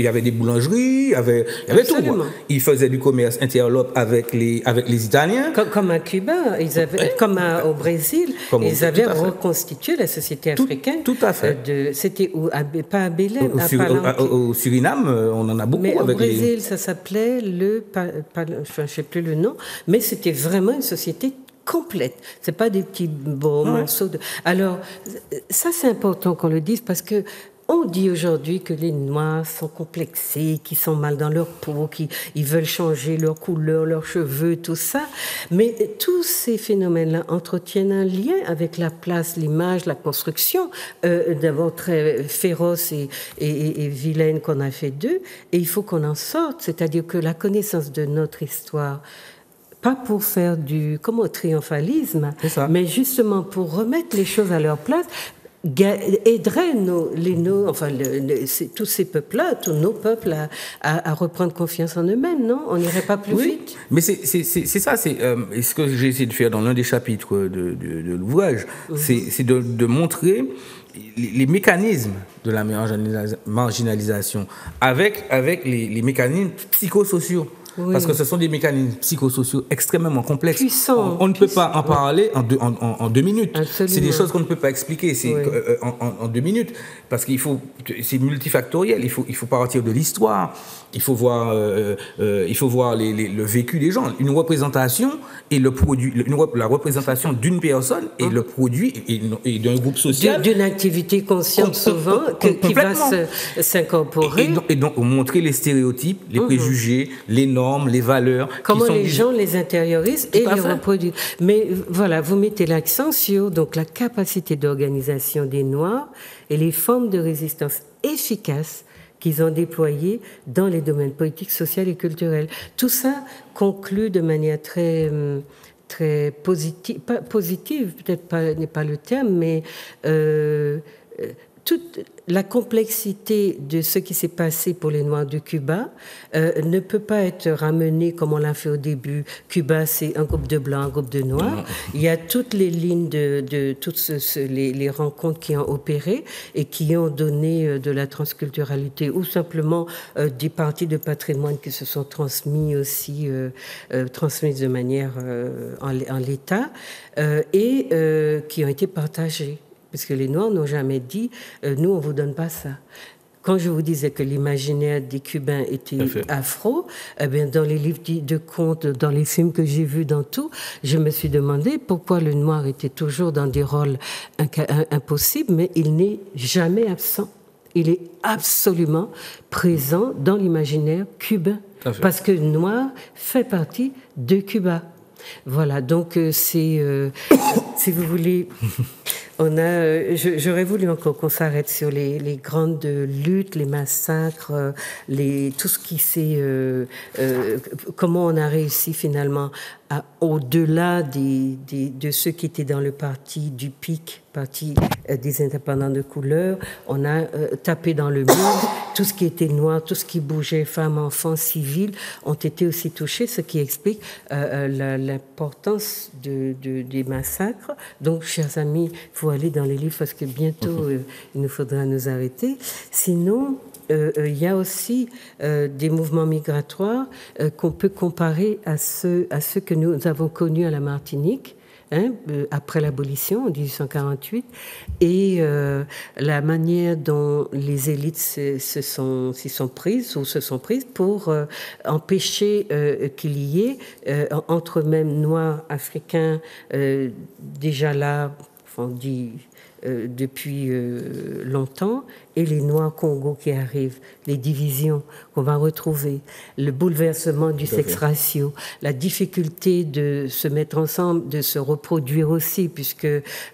y avait des boulangeries, il y avait tout. Ils faisaient du commerce interlope avec les Italiens. Comme à Cuba, comme au Brésil, ils avaient reconstitué la société africaine. Tout à fait. C'était pas à Belém, au Suriname, on en a beaucoup. Mais au Brésil, ça s'appelait je ne sais plus le nom, mais c'était vraiment une société complète. C'est pas des petits morceaux de... Alors, ça c'est important qu'on le dise parce que on dit aujourd'hui que les Noirs sont complexés, qu'ils sont mal dans leur peau, qu'ils veulent changer leur couleur, leurs cheveux, tout ça. Mais tous ces phénomènes-là entretiennent un lien avec la place, l'image, la construction, d'abord très féroce et vilaine qu'on a fait d'eux. Et il faut qu'on en sorte. C'est-à-dire que la connaissance de notre histoire, pas pour faire du triomphalisme, mais justement pour remettre les choses à leur place, aiderait tous ces peuples-là, tous nos peuples à reprendre confiance en eux-mêmes, non? On n'irait pas plus vite. Mais c'est ça, c'est ce que j'ai essayé de faire dans l'un des chapitres de l'ouvrage, c'est de montrer les mécanismes de la marginalisation avec les mécanismes psychosociaux. Oui. Parce que ce sont des mécanismes psychosociaux extrêmement complexes. Puissants. On ne peut pas en parler en 2 minutes. Absolument. C'est des choses qu'on ne peut pas expliquer en 2 minutes. Parce qu'il faut, c'est multifactoriel. Il faut partir de l'histoire. Il faut voir le vécu des gens. Une représentation et le produit, la représentation d'une personne et le produit et d'un groupe social. D'une activité consciente souvent qui va s'incorporer. Et donc montrer les stéréotypes, les préjugés, les normes, les valeurs. Comment les gens les intériorisent et les reproduisent. Mais voilà, vous mettez l'accent sur donc, la capacité d'organisation des Noirs et les formes de résistance efficaces qu'ils ont déployées dans les domaines politiques, sociaux et culturels. Tout ça conclut de manière très positive, peut-être pas n'est pas le terme, mais toute la complexité de ce qui s'est passé pour les Noirs de Cuba ne peut pas être ramenée comme on l'a fait au début. Cuba, c'est un groupe de Blancs, un groupe de Noirs. Il y a toutes les lignes de toutes les rencontres qui ont opéré et qui ont donné de la transculturalité ou simplement des parties de patrimoine qui se sont transmises aussi, transmises de manière en l'état et qui ont été partagées. Parce que les Noirs n'ont jamais dit nous, on ne vous donne pas ça. Quand je vous disais que l'imaginaire des Cubains était afro, eh bien, dans les livres de contes, dans les films que j'ai vus, dans tout, je me suis demandé pourquoi le noir était toujours dans des rôles impossibles, mais il n'est jamais absent. Il est absolument présent dans l'imaginaire cubain. Parce que le noir fait partie de Cuba. Voilà, donc c'est, si vous voulez, on a, j'aurais voulu encore qu'on s'arrête sur les grandes luttes, les massacres, tout ce qui s'est, comment on a réussi finalement au-delà de ceux qui étaient dans le parti du PIC, parti des indépendants de couleur, on a tapé dans le mur. Tout ce qui était noir, tout ce qui bougeait, femmes, enfants, civils, ont été aussi touchés, ce qui explique l'importance des massacres. Donc, chers amis, il faut aller dans les livres parce que bientôt, il nous faudra nous arrêter. Sinon, il y a aussi des mouvements migratoires qu'on peut comparer à ceux que nous avons connus à la Martinique, après l'abolition en 1848, et la manière dont les élites s'y sont prises pour empêcher qu'il y ait entre même noirs africains déjà là, on dit depuis longtemps, et les Noirs Congo qui arrivent, les divisions qu'on va retrouver, le bouleversement du sexe ratio, la difficulté de se mettre ensemble, de se reproduire aussi, puisque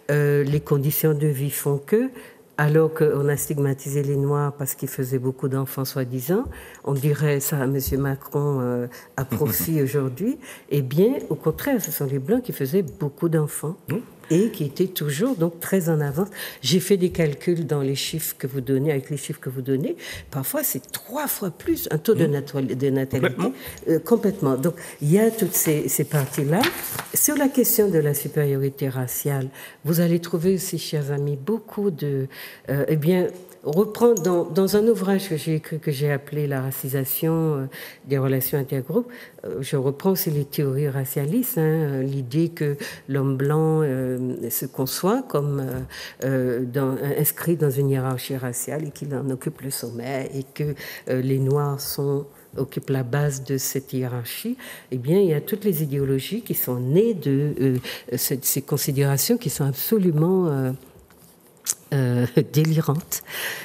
les conditions de vie font que, alors qu'on a stigmatisé les Noirs parce qu'ils faisaient beaucoup d'enfants soi-disant, on dirait ça à M. Macron à profit aujourd'hui, eh bien, au contraire, ce sont les Blancs qui faisaient beaucoup d'enfants. Et qui étaient toujours donc très en avance. J'ai fait des calculs dans les chiffres que vous donnez, avec les chiffres que vous donnez. Parfois, c'est 3 fois plus un taux de natalité. Complètement. Donc, il y a toutes ces parties-là. Sur la question de la supériorité raciale, vous allez trouver aussi, chers amis, beaucoup de... eh bien, reprendre dans un ouvrage que j'ai écrit, que j'ai appelé La racisation des relations intergroupes, je reprends aussi les théories racialistes, l'idée que l'homme blanc se conçoit comme inscrit dans une hiérarchie raciale et qu'il en occupe le sommet et que les Noirs occupent la base de cette hiérarchie. Eh bien, il y a toutes les idéologies qui sont nées de ces considérations qui sont absolument... délirante.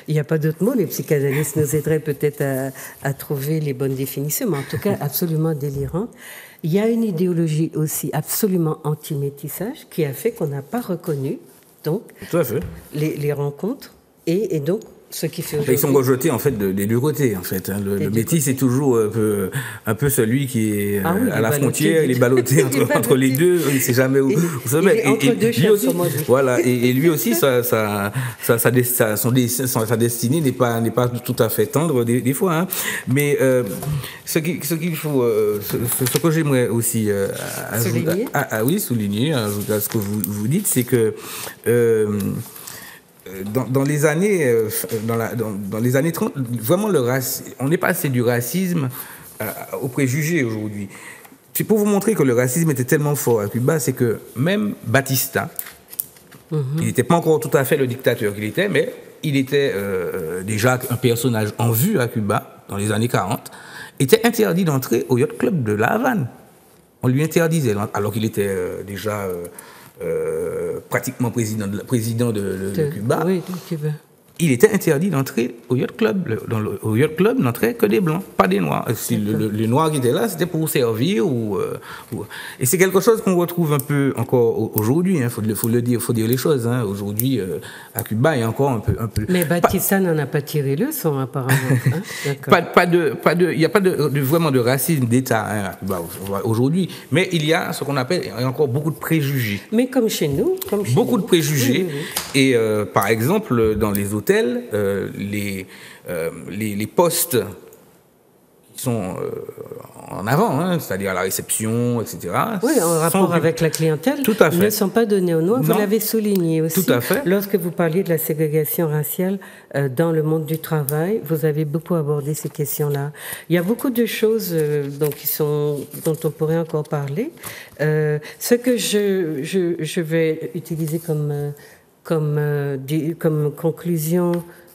Il n'y a pas d'autre mot, les psychanalystes nous aideraient peut-être à trouver les bonnes définitions, mais en tout cas absolument délirante. Il y a une idéologie aussi absolument anti-métissage qui a fait qu'on n'a pas reconnu donc, tout à fait. Les rencontres et donc ce qui fait ils sont rejetés en fait des deux côtés en fait. Le métis c'est toujours un peu celui qui est à la frontière, il est ballotté entre les deux, il ne sait jamais où se mettre. Et lui aussi, voilà, et lui aussi sa destinée n'est pas tout à fait tendre des fois. Hein. Mais ce qu'il faut, ce que j'aimerais aussi souligner à ce que vous dites, c'est que dans les années 30, vraiment on est passé du racisme au préjugé aujourd'hui. C'est pour vous montrer que le racisme était tellement fort à Cuba, c'est que même Batista, il n'était pas encore tout à fait le dictateur qu'il était, mais il était déjà un personnage en vue à Cuba dans les années 40, était interdit d'entrer au Yacht Club de La Havane. On lui interdisait, alors qu'il était déjà... pratiquement président de Cuba. Oui, de Cuba. Il était interdit d'entrer au Yacht Club. Au Yacht Club n'entraient que des Blancs, pas des Noirs. Les Noirs qui étaient là, c'était pour servir. Et c'est quelque chose qu'on retrouve un peu encore aujourd'hui. Il faut le dire, il faut dire les choses. Hein. Aujourd'hui, à Cuba, il y a encore un peu... Mais Batista n'en a pas tiré le son, apparemment. Hein. Il n'y a pas vraiment de racisme d'État à Cuba aujourd'hui. Mais il y a ce qu'on appelle, il y a encore beaucoup de préjugés. Mais comme chez nous. Beaucoup de préjugés. Oui. Et par exemple, dans les autres l'hôtel, les postes qui sont en avant, hein, c'est-à-dire à la réception, etc. Oui, en rapport avec la clientèle, ne sont pas donnés aux Noirs. Vous l'avez souligné aussi. Tout à fait. Lorsque vous parliez de la ségrégation raciale dans le monde du travail, vous avez beaucoup abordé ces questions-là. Il y a beaucoup de choses dont on pourrait encore parler. Ce que je vais utiliser comme conclusion,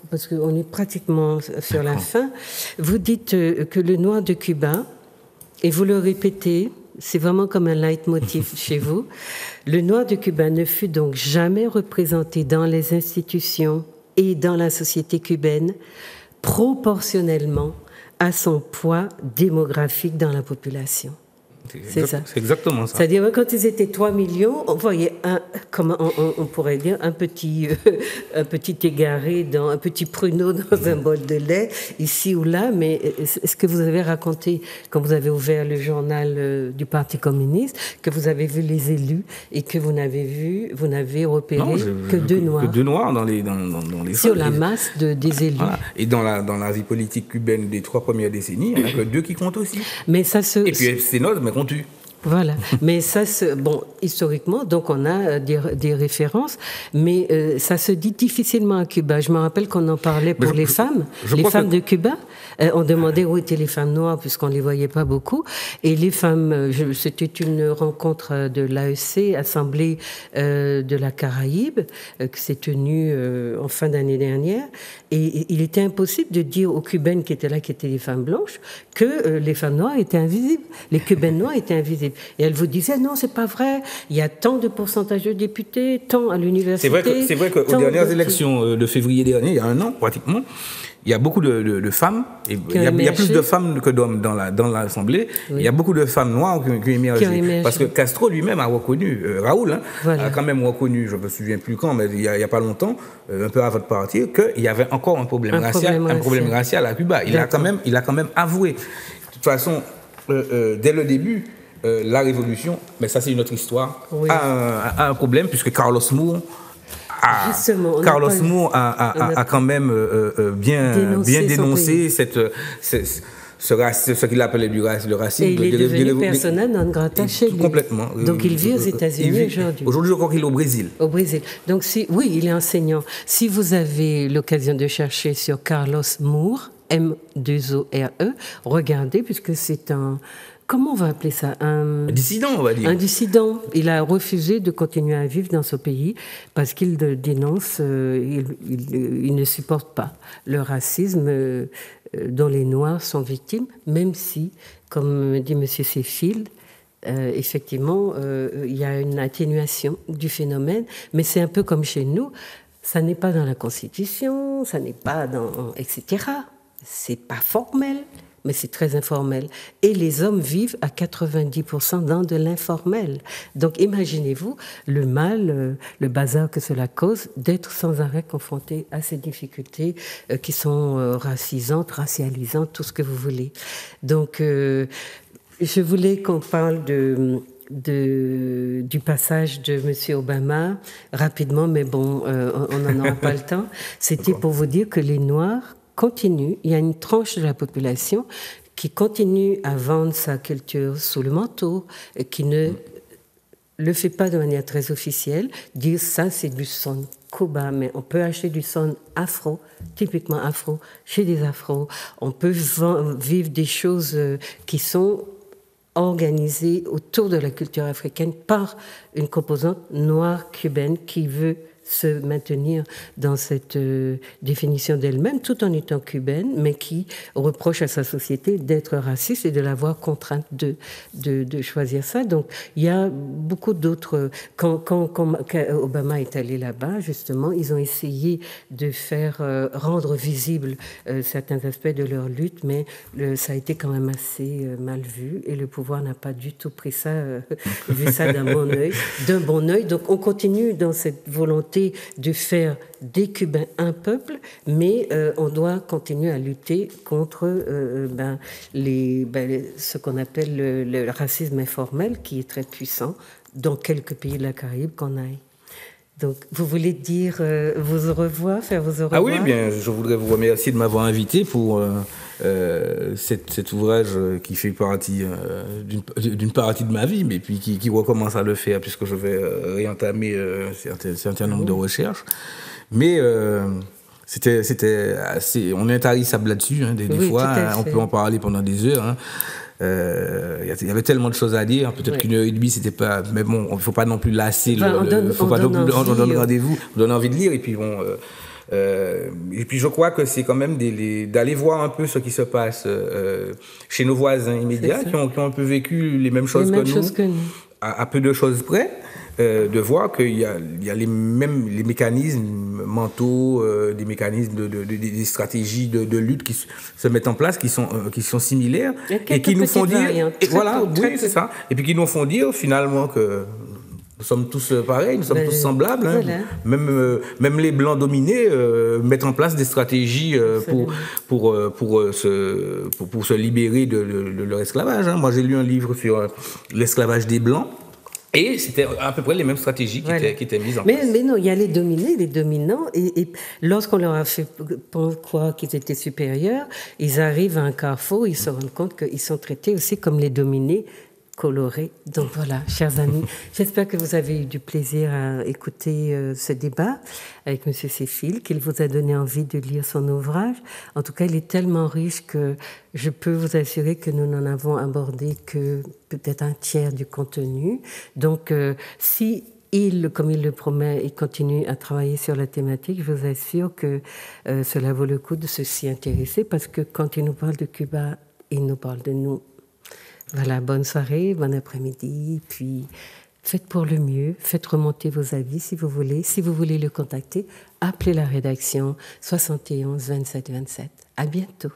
parce qu'on est pratiquement sur la fin, vous dites que le noir de Cuba, et vous le répétez, c'est vraiment comme un leitmotiv chez vous, le noir de Cuba ne fut donc jamais représenté dans les institutions et dans la société cubaine proportionnellement à son poids démographique dans la population. C'est ça. C'est exactement ça. C'est-à-dire, quand ils étaient 3 millions, on voyait comment on pourrait dire, un petit égaré, un petit pruneau dans un bol de lait, ici ou là. Mais ce que vous avez raconté quand vous avez ouvert le journal du Parti communiste, que vous avez vu les élus et que vous n'avez repéré que deux Noirs. Que deux Noirs dans les sur la masse des élus. Voilà. Et dans la vie politique cubaine des 3 premières décennies, il n'y en a que 2 qui comptent aussi. Mais ça et puis c'est notre, mais compte-tu. Voilà, mais ça, historiquement, donc on a des références, mais ça se dit difficilement à Cuba. Je me rappelle qu'on en parlait pour les femmes de Cuba. On demandait où étaient les femmes noires, puisqu'on ne les voyait pas beaucoup. Et les femmes, c'était une rencontre de l'AEC, Assemblée de la Caraïbe, qui s'est tenue en fin d'année dernière. Et il était impossible de dire aux Cubaines qui étaient là, qui étaient des femmes blanches, que les femmes noires étaient invisibles. Les Cubaines noires étaient invisibles. Et elle vous disait, non, c'est pas vrai, il y a tant de pourcentage de députés, tant à l'université. C'est vrai qu'aux dernières élections de février dernier, il y a 1 an pratiquement, il y a beaucoup de femmes, et il y a plus de femmes que d'hommes dans l'Assemblée. Oui. Il y a beaucoup de femmes noires qui ont émergé. Parce que Castro lui-même a reconnu, Raoul a quand même reconnu, je ne me souviens plus quand, mais il n'y a pas longtemps, un peu avant de partir, qu'il y avait encore un problème racial à Cuba. Il a quand même avoué. De toute façon, dès le début, la révolution, mais ça c'est une autre histoire, a un problème, puisque Carlos Moore a quand même bien dénoncé ce qu'il appelait le racisme. Et il est devenu persona non grata chez lui. Complètement. Donc il vit aux États-Unis aujourd'hui. Aujourd'hui, je crois qu'il est au Brésil. Au Brésil. Donc oui, il est enseignant. Si vous avez l'occasion de chercher sur Carlos Moore, M2ORE, regardez, puisque c'est comment on va appeler ça? Un dissident, on va dire. Un dissident. Il a refusé de continuer à vivre dans ce pays parce qu'il dénonce, il ne supporte pas le racisme dont les Noirs sont victimes, même si, comme dit M. Sheffield, effectivement, il y a une atténuation du phénomène, mais c'est un peu comme chez nous. Ça n'est pas dans la Constitution, ça n'est pas dans... etc. C'est pas formel, mais c'est très informel. Et les hommes vivent à 90% dans de l'informel. Donc imaginez-vous le mal, le bazar que cela cause d'être sans arrêt confronté à ces difficultés qui sont racisantes, racialisantes, tout ce que vous voulez. Donc je voulais qu'on parle du passage de M. Obama rapidement, mais bon, on n'en aura pas le temps. C'était pour vous dire que les Noirs continue, il y a une tranche de la population qui continue à vendre sa culture sous le manteau, qui ne le fait pas de manière très officielle, dire ça c'est du son Cuba, mais on peut acheter du son afro, typiquement afro, chez des afros, on peut vivre des choses qui sont organisées autour de la culture africaine par une composante noire cubaine qui veut se maintenir dans cette définition d'elle-même, tout en étant cubaine, mais qui reproche à sa société d'être raciste et de l'avoir contrainte de choisir ça. Donc, il y a beaucoup d'autres... Quand Obama est allé là-bas, justement, ils ont essayé de faire rendre visibles certains aspects de leur lutte, mais ça a été quand même assez mal vu, et le pouvoir n'a pas du tout pris ça, vu ça d'un bon œil. Donc, on continue dans cette volonté de faire des Cubains un peuple, mais on doit continuer à lutter contre ce qu'on appelle le racisme informel, qui est très puissant dans quelques pays de la Caraïbe qu'on aille. Donc, vous voulez dire vos au revoir, faire vos au revoir? Ah oui, bien, je voudrais vous remercier de m'avoir invité pour cet ouvrage qui fait partie d'une partie de ma vie, mais puis qui recommence à le faire puisque je vais réentamer un certain nombre de recherches. Mais c'était assez, on est intarissable là-dessus, hein, des fois, on peut en parler pendant des heures. Hein. Il y avait tellement de choses à dire. Peut-être qu'une heure et demie, c'était pas. Mais bon, il ne faut pas non plus lasser. On donne rendez-vous, on donne envie de lire. Et puis bon. Et puis je crois que c'est quand même d'aller voir un peu ce qui se passe chez nos voisins immédiats qui ont un peu vécu les mêmes choses que nous. À peu de choses près. De voir qu'il y a les mécanismes mentaux, des mécanismes des stratégies de lutte qui se mettent en place, qui sont similaires et qui nous font dire, c'est ça, et puis qui nous font dire finalement que nous sommes tous pareils, nous sommes tous semblables. Hein. Même les blancs dominés mettent en place des stratégies pour se libérer de leur esclavage. Hein. Moi, j'ai lu un livre sur l'esclavage des blancs. Et c'était à peu près les mêmes stratégies qui étaient mises en place. Mais non, il y a les dominants, et lorsqu'on leur a fait croire qu'ils étaient supérieurs, ils arrivent à un carrefour, ils se rendent compte qu'ils sont traités aussi comme les dominés colorés. Donc voilà, chers amis, j'espère que vous avez eu du plaisir à écouter ce débat avec M. Céphile, qu'il vous a donné envie de lire son ouvrage. En tout cas, il est tellement riche que je peux vous assurer que nous n'en avons abordé que peut-être un tiers du contenu. Donc, si comme il le promet, il continue à travailler sur la thématique, je vous assure que cela vaut le coup de s'y intéresser, parce que quand il nous parle de Cuba, il nous parle de nous. Voilà, bonne soirée, bon après-midi, puis faites pour le mieux, faites remonter vos avis si vous voulez. Si vous voulez le contacter, appelez la rédaction 71 27 27. À bientôt.